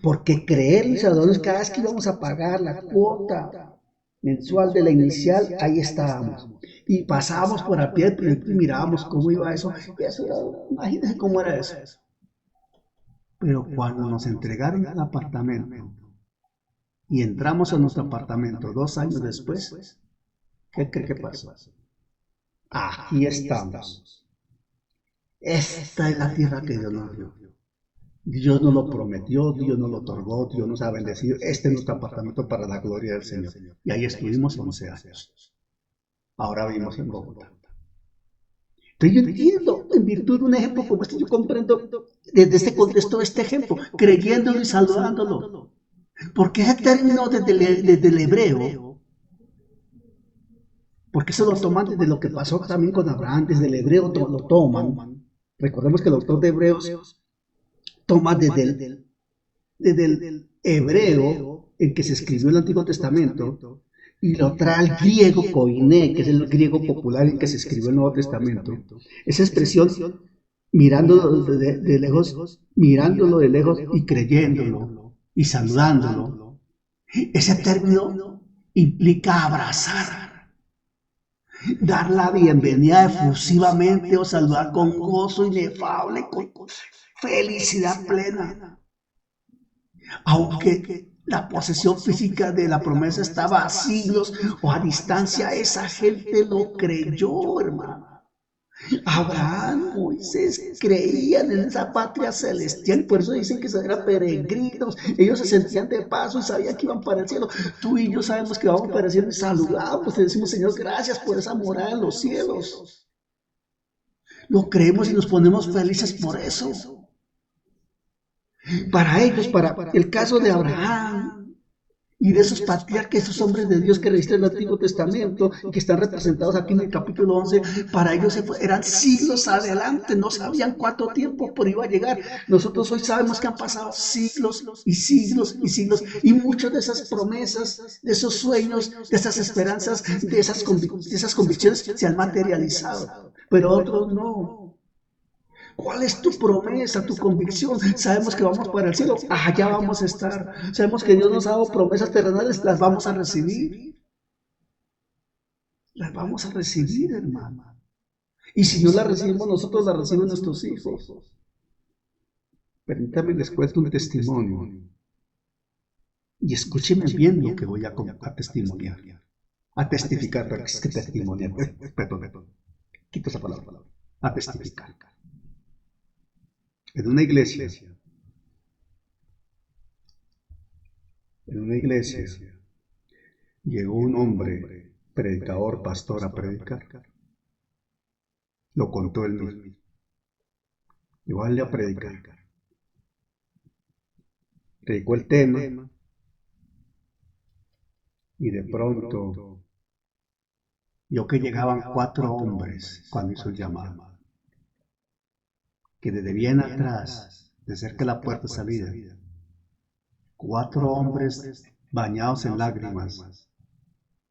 Porque creer y saludarnos cada vez que íbamos a pagar la cuota mensual de la inicial, ahí estábamos. Y pasábamos por a pie del proyecto y mirábamos cómo iba eso. Y eso era, imagínense cómo era eso. Pero cuando nos entregaron el apartamento y entramos a nuestro apartamento 2 años después, ¿qué cree que pasó? Aquí estamos. Esta es la tierra que Dios nos dio. Dios nos lo prometió, Dios nos lo otorgó, Dios nos ha bendecido. Este es nuestro apartamento para la gloria del Señor. Y ahí estuvimos 11 años. Ahora vivimos en Bogotá. Entonces yo entiendo, en virtud de un ejemplo como este, yo comprendo desde este contexto este ejemplo, creyéndolo y saludándolo. Porque ese término desde el hebreo, porque eso lo toman desde lo que pasó también con Abraham, desde el hebreo lo toman. Recordemos que el autor de Hebreos toma desde el hebreo en que se escribió el Antiguo Testamento y lo trae al griego koiné, que es el griego popular en que se escribió el Nuevo Testamento. Esa expresión, mirándolo de lejos y creyéndolo y saludándolo, ese término implica abrazar, dar la bienvenida efusivamente o saludar con gozo inefable, con felicidad plena. Aunque la posesión física de la promesa estaba a siglos o a distancia, esa gente lo creyó, hermano. Abraham, Moisés creían en esa patria celestial, por eso dicen que eran peregrinos. Ellos se sentían de paso y sabían que iban para el cielo. Tú y yo sabemos que vamos para el cielo y saludamos, te decimos, Señor, gracias por esa morada en los cielos. Lo creemos y nos ponemos felices por eso. Para ellos, para el caso de Abraham y de esos patriarcas, esos hombres de Dios que registran el Antiguo Testamento y que están representados aquí en el capítulo 11, para ellos eran siglos adelante, no sabían cuánto tiempo por iba a llegar. Nosotros hoy sabemos que han pasado siglos y siglos y siglos, y muchas de esas promesas, de esos sueños, de esas esperanzas, de esas convicciones se han materializado, pero otros no. ¿Cuál es tu promesa, tu convicción? Sabemos que vamos para el cielo, allá vamos a estar. Sabemos que Dios nos ha dado promesas terrenales, las vamos a recibir. Las vamos a recibir, hermano. Y si no las recibimos nosotros, las reciben nuestros hijos. Permítanme les cuento un testimonio. Y escúchenme bien lo que voy a testimoniar. A testificar, porque es que testimoniar. Perdón. Quito esa palabra. A testificar. En una iglesia, llegó un hombre, predicador, pastor, a predicar. Lo contó él mismo. Igual a predicar. Predicó el tema y de pronto vio que llegaban 4 hombres cuando hizo el llamado. Que desde bien atrás, de cerca de la puerta de salida, 4 hombres bañados en lágrimas,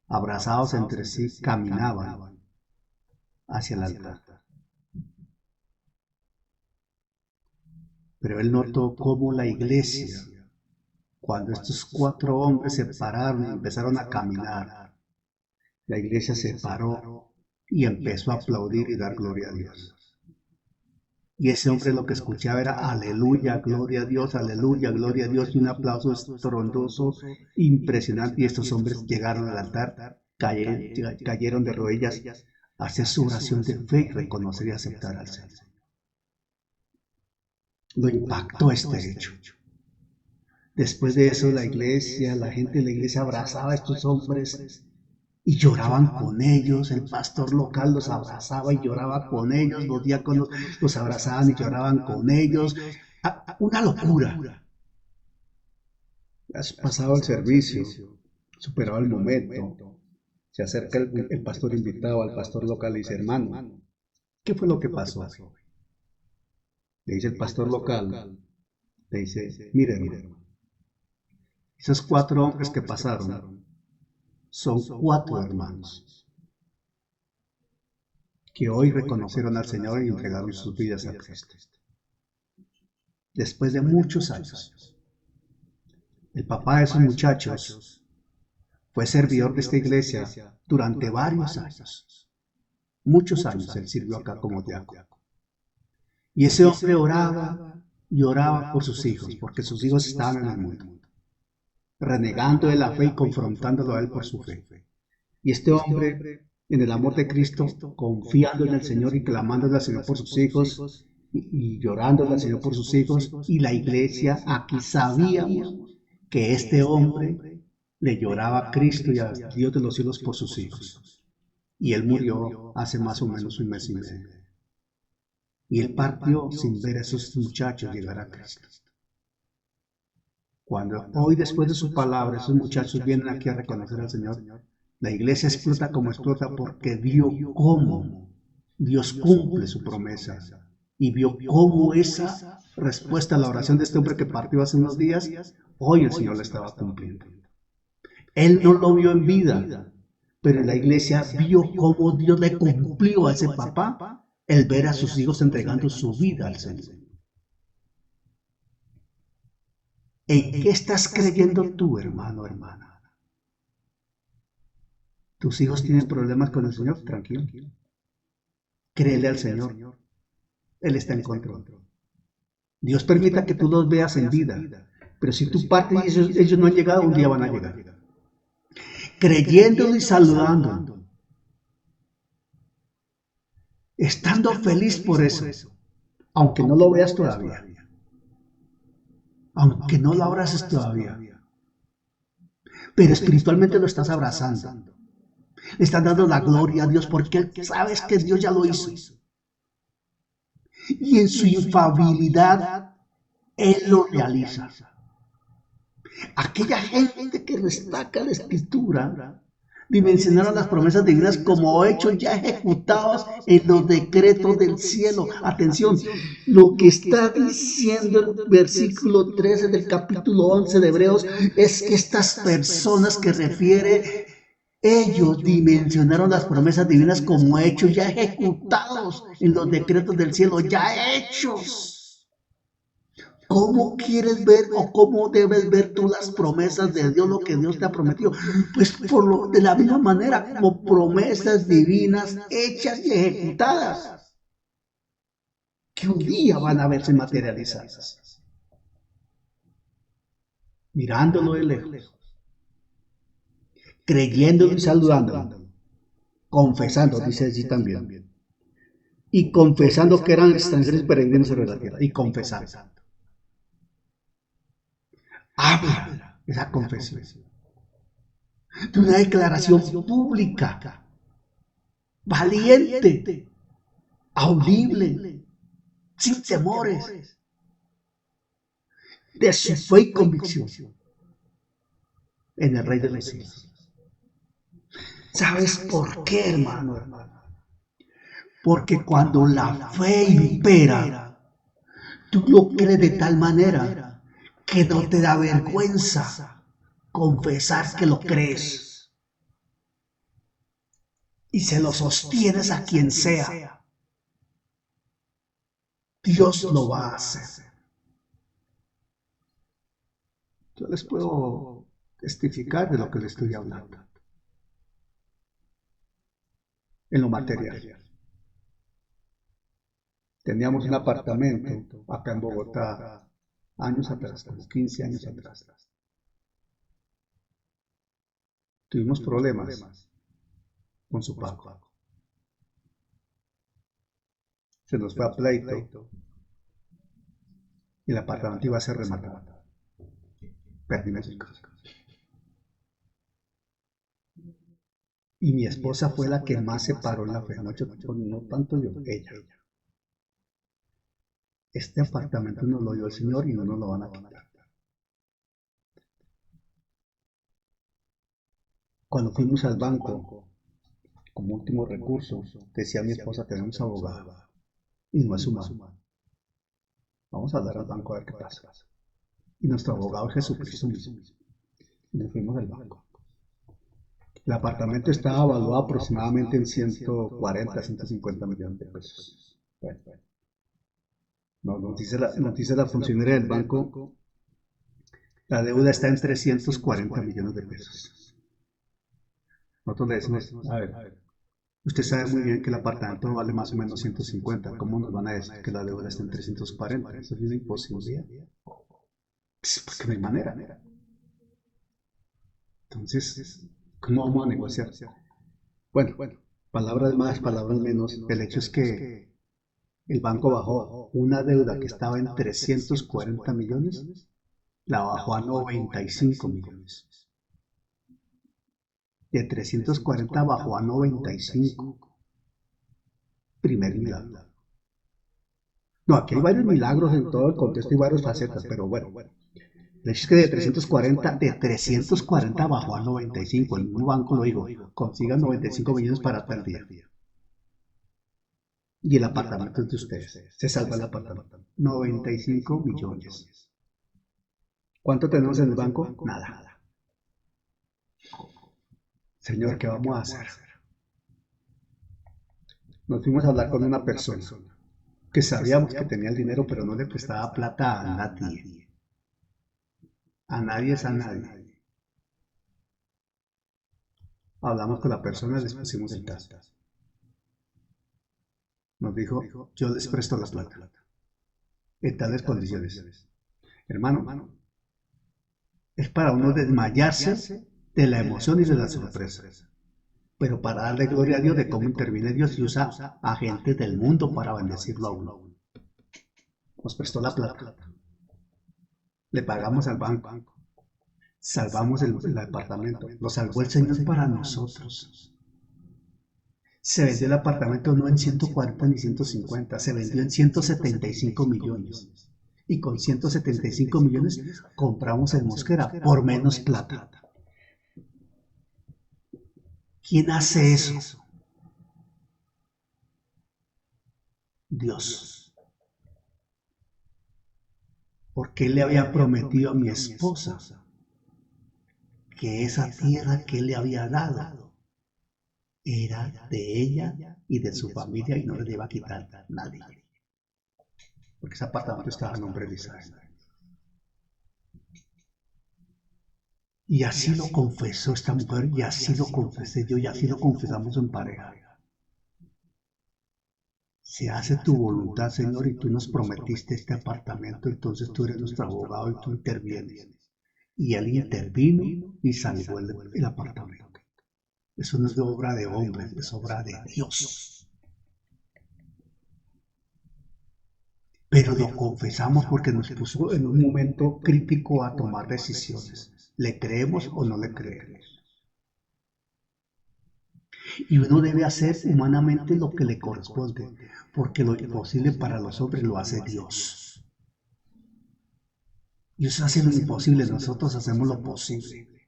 abrazados entre sí, caminaban hacia el altar. Pero él notó cómo la iglesia, cuando estos 4 hombres se pararon y empezaron a caminar, La iglesia se paró y empezó a aplaudir y dar gloria a Dios. Y ese hombre lo que escuchaba era aleluya, gloria a Dios, aleluya, gloria a Dios, y un aplauso estrondoso, impresionante. Y estos hombres llegaron al altar, cayeron de rodillas a hacer su oración de fe y reconocer y aceptar al Señor. Lo impactó este hecho. Después de eso, la gente de la iglesia abrazaba a estos hombres y lloraban con ellos. El pastor local los abrazaba y lloraba con ellos. Los diáconos los abrazaban y lloraban con ellos. Una locura. Pasaba el servicio, superaba el momento. Se acerca el pastor invitado al pastor local y dice: hermano, ¿qué fue lo que pasó? Le dice el pastor local, le dice: mire, hermano, esos 4 hombres que pasaron son 4 hermanos que hoy reconocieron al Señor y entregaron sus vidas a Cristo. Después de muchos años, el papá de esos muchachos fue servidor de esta iglesia durante varios años. Muchos años él sirvió acá como diácono. Y ese hombre oraba y oraba por sus hijos, porque sus hijos estaban en el mundo, renegando de la fe y confrontándolo a él por su fe. Y este hombre, en el amor de Cristo, confiando en el Señor y clamándole al Señor por sus hijos, y llorándole al Señor por sus hijos, y la iglesia aquí sabíamos que este hombre le lloraba a Cristo y a Dios de los cielos por sus hijos. Y él murió hace más o menos un mes y medio. Y él partió sin ver a esos muchachos llegar a Cristo. Cuando hoy, después de su palabra, esos muchachos vienen aquí a reconocer al Señor, la iglesia explota como explota porque vio cómo Dios cumple su promesa y vio cómo esa respuesta a la oración de este hombre que partió hace unos días, hoy el Señor la estaba cumpliendo. Él no lo vio en vida, pero en la iglesia vio cómo Dios le cumplió a ese papá el ver a sus hijos entregando su vida al Señor. ¿En qué estás creyendo tú, hermano, hermana? ¿Tus hijos tienen problemas con el Señor? Tranquilo. Créele al Señor. Él está en control. Dios permita que tú los veas en vida, pero si tú partes y ellos no han llegado, un día van a llegar. Creyéndolo y saludándolo. Estando feliz por eso, aunque no lo veas todavía, aunque no lo abraces todavía, pero espiritualmente lo estás abrazando, le estás dando la gloria a Dios porque sabes que Dios ya lo hizo, y en su infalibilidad Él lo realiza. Aquella gente que destaca la Escritura dimensionaron las promesas divinas como hechos ya ejecutados en los decretos del cielo. Atención, lo que está diciendo el versículo 13 del capítulo 11 de Hebreos es que estas personas que refiere, ellos dimensionaron las promesas divinas como hechos ya ejecutados en los decretos del cielo, ya hechos. ¿Cómo quieres ver o cómo debes ver tú las promesas de Dios, lo que Dios te ha prometido? Pues de la misma manera, como promesas divinas hechas y ejecutadas, que un día van a verse materializadas. Mirándolo de lejos, creyéndolo y saludándolo, confesando, dice allí también, y confesando que eran extranjeros peregrinos sobre la tierra, y confesando. Habla esa confesión de una declaración pública, valiente, audible, sin temores, de su fe y convicción en el Rey de los Cielos. ¿Sabes por qué, hermano? Porque cuando la fe impera, tú lo crees de tal manera que no te da vergüenza confesar que lo crees. Y se lo sostienes a quien sea. Dios lo va a hacer. Yo les puedo testificar de lo que les estoy hablando. en lo material. Teníamos un apartamento acá en Bogotá, años atrás, como 15 años atrás. Tuvimos problemas con su pago. Se nos fue a pleito y el apartamento iba a ser rematado. Perdimos el caso. Y mi esposa fue la que más se paró en la fe, no tanto yo, ella. Este apartamento nos lo dio el Señor y no nos lo van a quitar. Cuando fuimos al banco, como último recurso, decía mi esposa, tenemos abogado, y no es humano. Vamos a hablar al banco a ver qué pasa. Y nuestro abogado es Jesucristo mismo. Y nos fuimos al banco. El apartamento estaba evaluado aproximadamente en 140, 150 millones de pesos. Bueno. Nos dice la funcionaria del banco, la deuda está en 340 millones de pesos. Nosotros le decimos, a ver, usted sabe muy bien que el apartamento vale más o menos 150, ¿cómo nos van a decir que la deuda está en 340? Eso es una imposibilidad. Porque no hay manera. Entonces, ¿cómo vamos a negociar? Bueno, palabras más, palabras menos, el hecho es que el banco bajó una deuda que estaba en 340 millones, la bajó a 95 millones. De 340 bajó a 95. Primer milagro. No, aquí hay varios milagros en todo el contexto y varias facetas, pero bueno. El hecho es que de 340 bajó a 95. En un banco lo digo, consigan 95 millones para tal día. Y el apartamento es de ustedes. Se salva el apartamento. 95 millones. ¿Cuánto tenemos en el banco? Nada. Señor, ¿qué vamos a hacer? Nos fuimos a hablar con una persona que sabíamos que tenía el dinero, pero no le prestaba plata a nadie. A nadie es a nadie. Hablamos con la persona y les pusimos el caso. Nos dijo, yo les presto la plata, en tales condiciones. Hermano, es para uno desmayarse de la emoción y de la sorpresa, pero para darle gloria a Dios de cómo interviene Dios y usa a gente del mundo para bendecirlo a uno. Nos prestó la plata, le pagamos al banco, salvamos el apartamento, lo salvó el Señor para nosotros. Se vendió el apartamento no en 140 ni 150, se vendió en 175 millones. Y con 175 millones compramos el Mosquera por menos plata. ¿Quién hace eso? Dios. Porque Él le había prometido a mi esposa que esa tierra que Él le había dado era de ella y de su familia y no le iba a quitar a nadie. Porque ese apartamento estaba a nombre de Israel. Y así lo confesó esta mujer, y así lo confesé yo, y así lo confesamos en pareja. Se hace tu voluntad, Señor, y tú nos prometiste este apartamento, entonces tú eres nuestro abogado y tú intervienes. Y Él intervino y salvó el apartamento. Eso no es de obra de hombres, es obra de Dios. Pero lo confesamos porque nos puso en un momento crítico a tomar decisiones. ¿Le creemos o no le creemos? Y uno debe hacer humanamente lo que le corresponde, porque lo imposible para los hombres lo hace Dios. Dios hace lo imposible, nosotros hacemos lo posible.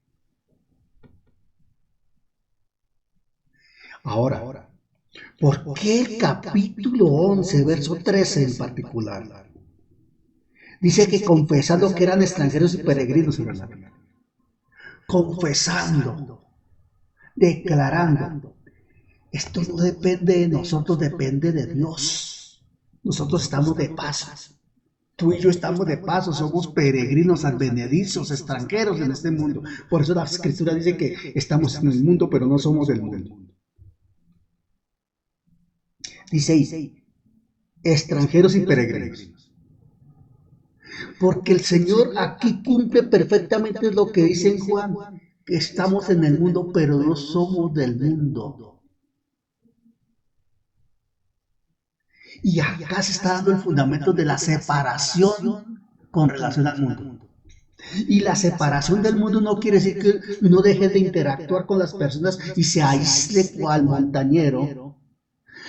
Ahora, ¿por qué el capítulo 11, verso 13 en particular? Dice que confesando que eran extranjeros y peregrinos en la tierra. Confesando, declarando. Esto no depende de nosotros, depende de Dios. Nosotros estamos de paso. Tú y yo estamos de paso, somos peregrinos, advenedizos, extranjeros en este mundo. Por eso la Escritura dice que estamos en el mundo, pero no somos del mundo. Dice ahí, extranjeros y peregrinos. Porque el Señor aquí cumple perfectamente lo que dice en Juan, que estamos en el mundo, pero no somos del mundo. Y acá se está dando el fundamento de la separación con relación al mundo. Y la separación del mundo no quiere decir que uno deje de interactuar con las personas y se aísle cual montañero,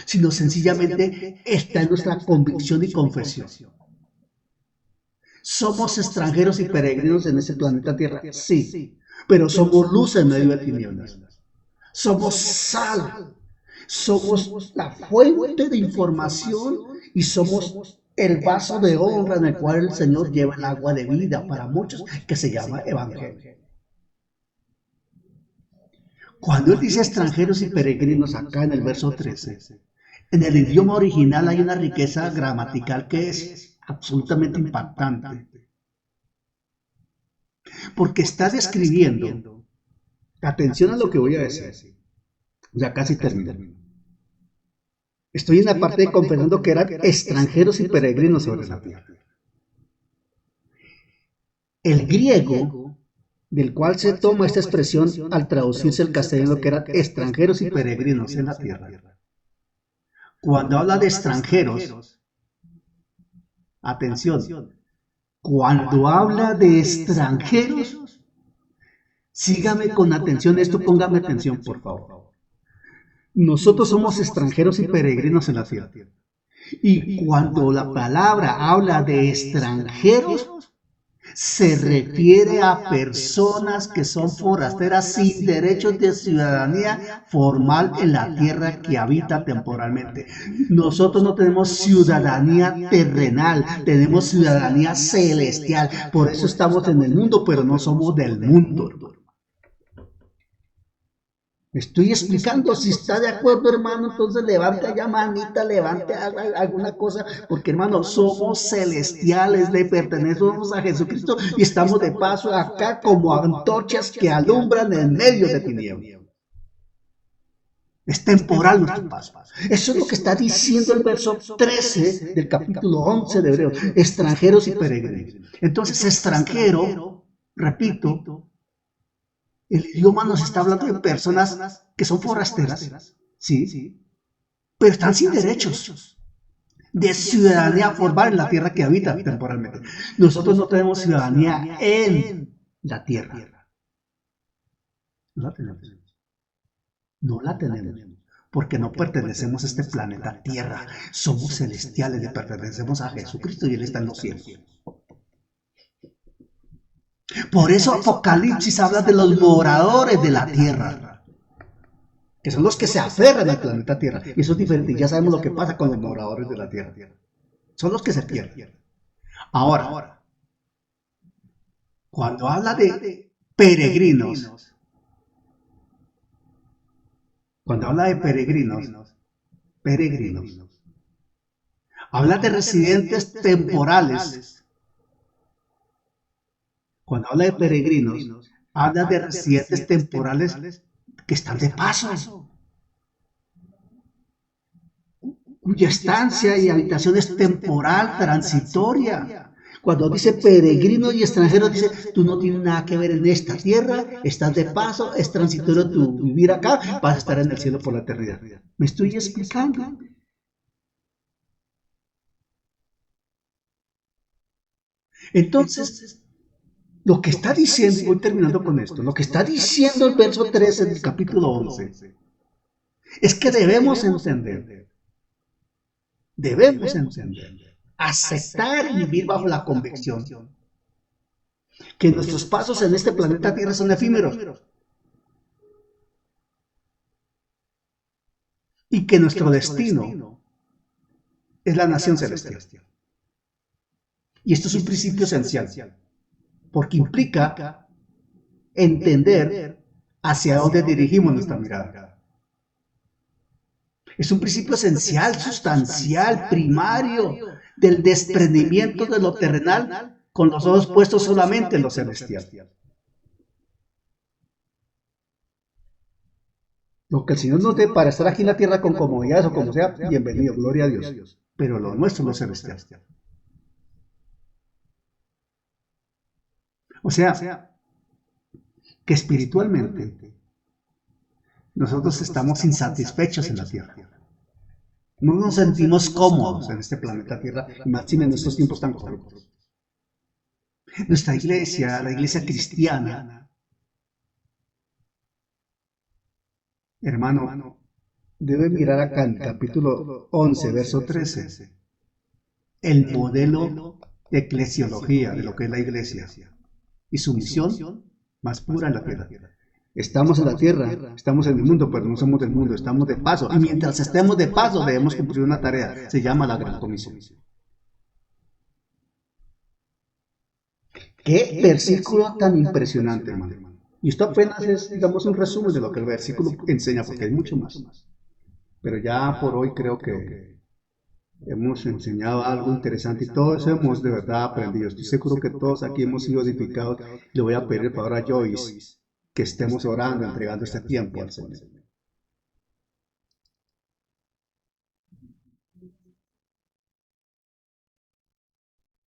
sino sencillamente está en nuestra convicción y confesión. ¿Somos extranjeros y peregrinos en este planeta Tierra? Sí, pero somos luz en medio de tinieblas. Somos sal, somos la fuente de información y somos el vaso de honra en el cual el Señor lleva el agua de vida para muchos, que se llama Evangelio. Cuando Él dice extranjeros y peregrinos acá en el verso 13, en el idioma original hay una riqueza gramatical que es absolutamente impactante. Porque está describiendo, atención a lo que voy a decir, ya casi termino. Estoy en la parte de confesando que eran extranjeros y peregrinos sobre la tierra. El griego, del cual se toma esta expresión al traducirse al castellano, que eran extranjeros y peregrinos en la tierra. Cuando habla de extranjeros, atención, cuando habla de extranjeros, sígame con atención esto, póngame atención por favor. Nosotros somos extranjeros y peregrinos en la tierra. Y cuando la palabra habla de extranjeros, se refiere a personas que son forasteras sin derechos de ciudadanía formal en la tierra que habita temporalmente. Nosotros no tenemos ciudadanía terrenal, tenemos ciudadanía celestial. Por eso estamos en el mundo, pero no somos del mundo, hermano. Me estoy explicando. Si está de acuerdo, hermano, entonces levante allá manita, levante alguna cosa, porque hermano, somos celestiales, le pertenecemos a Jesucristo y estamos de paso acá como antorchas que alumbran en medio de tinieblas. Es temporal nuestro paso. Eso es lo que está diciendo el verso 13 del capítulo 11 de Hebreos, extranjeros y peregrinos. Entonces, extranjero, repito, el idioma nos está hablando de personas que son forasteras, sí, pero están sin derechos de ciudadanía formal en la tierra que habita temporalmente. Nosotros no tenemos ciudadanía en la tierra. No la tenemos. No la tenemos. Porque no pertenecemos a este planeta Tierra. Somos celestiales, le pertenecemos a Jesucristo y Él está en los cielos. Por eso Apocalipsis habla de los moradores de la tierra, que son los que se aferran al planeta Tierra. Y eso es diferente, ya sabemos lo que pasa con los moradores de la tierra. Son los que se pierden. Ahora, cuando habla de peregrinos, habla de residentes temporales. Cuando habla de peregrinos, habla de residentes temporales que están de paso, cuya estancia y habitación es temporal, transitoria. Cuando dice peregrino y extranjero, dice, tú no tienes nada que ver en esta tierra, estás de paso, es transitorio tu vivir acá, vas a estar en el cielo por la eternidad. ¿Me estoy explicando? Entonces, lo que está diciendo, y voy terminando con esto, lo que está diciendo el verso 13 del capítulo 11, es que debemos entender, aceptar y vivir bajo la convicción que nuestros pasos en este planeta Tierra son efímeros y que nuestro destino es la nación celestial. Y esto es un principio esencial, porque implica entender hacia dónde dirigimos nuestra mirada. Es un principio esencial, sustancial, primario, del desprendimiento de lo terrenal con los ojos puestos solamente en lo celestial. Lo que el Señor nos dé para estar aquí en la tierra con comodidades o como sea, bienvenido, gloria a Dios. Pero lo nuestro no es celestial. O sea, que espiritualmente nosotros estamos insatisfechos en la tierra. No nos sentimos cómodos en este planeta Tierra, y más en estos tiempos tan corruptos. Nuestra iglesia, la iglesia cristiana, hermano, debe mirar acá en el capítulo 11, verso 13, el modelo de eclesiología de lo que es la iglesia y su misión más pura en la tierra. Estamos en la tierra, estamos en el mundo, pero no somos del mundo, estamos de paso. Y mientras estemos de paso, debemos cumplir una tarea. Se llama la Gran Comisión. Qué versículo tan impresionante, hermano. Y esto apenas es, digamos, un resumen de lo que el versículo enseña, porque hay mucho más. Pero ya por hoy creo que hemos enseñado algo interesante y todos hemos de verdad aprendido. Estoy seguro que todos aquí hemos sido edificados. Le voy a pedir el favor a Joyce que estemos orando, entregando este tiempo al Señor.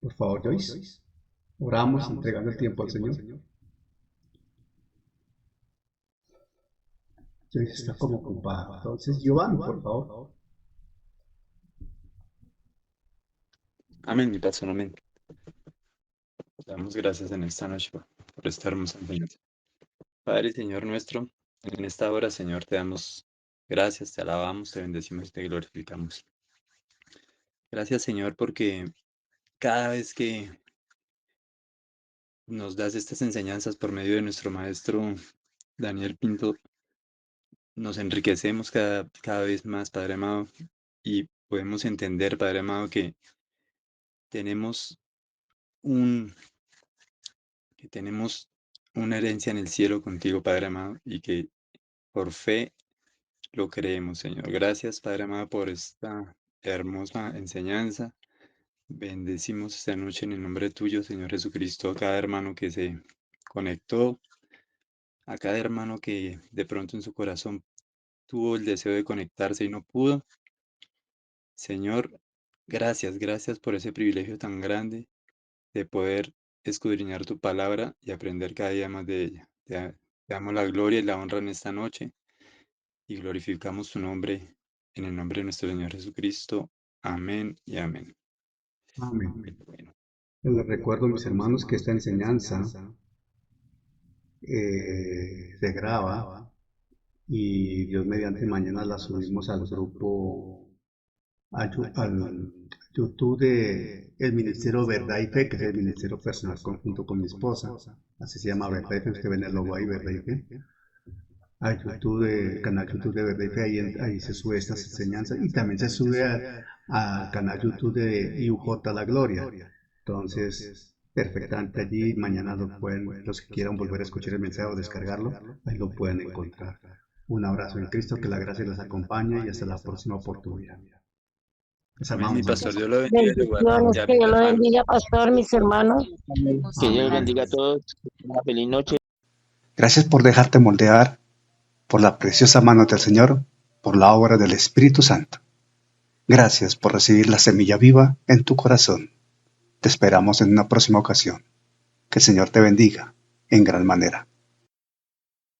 Por favor, Joyce, oramos entregando el tiempo al Señor. Joyce está como ocupada. Entonces, Giovanni, por favor. Amén, mi pastor, amén. Damos gracias en esta noche por esta hermosa enseñanza. Padre y Señor nuestro, en esta hora, Señor, te damos gracias, te alabamos, te bendecimos y te glorificamos. Gracias, Señor, porque cada vez que nos das estas enseñanzas por medio de nuestro maestro Daniel Pinto, nos enriquecemos cada vez más, Padre amado, y podemos entender, Padre amado, que tenemos una herencia en el cielo contigo, Padre amado, y que por fe lo creemos, Señor. Gracias, Padre amado, por esta hermosa enseñanza. Bendecimos esta noche en el nombre tuyo, Señor Jesucristo, a cada hermano que se conectó, a cada hermano que de pronto en su corazón tuvo el deseo de conectarse y no pudo. Señor, gracias por ese privilegio tan grande de poder escudriñar tu palabra y aprender cada día más de ella. Te damos la gloria y la honra en esta noche y glorificamos tu nombre en el nombre de nuestro Señor Jesucristo. Amén y amén. Amén. Bueno, Les recuerdo, mis hermanos, que esta enseñanza se graba y Dios mediante mañana la subimos al grupo, al YouTube de el Ministerio Verdad y Fe, que es el ministerio personal conjunto con mi esposa. Así se llama Verdad y Fe, usted ven el logo ahí, Verdad y Fe. Al canal YouTube de Verdad y Fe, ahí se sube estas enseñanzas y también se sube al canal YouTube de IUJ La Gloria. Entonces, perfectamente allí, mañana los que quieran volver a escuchar el mensaje o descargarlo, ahí lo pueden encontrar. Un abrazo en Cristo, que la gracia les acompañe y hasta la próxima oportunidad. Les amén, mi amamos. pastor, Dios lo bendiga. Bendiciones, que Dios lo bendiga, pastor, mis hermanos. Que Dios bendiga a todos. Una feliz noche. Gracias por dejarte moldear por la preciosa mano del Señor, por la obra del Espíritu Santo. Gracias por recibir la semilla viva en tu corazón. Te esperamos en una próxima ocasión. Que el Señor te bendiga en gran manera.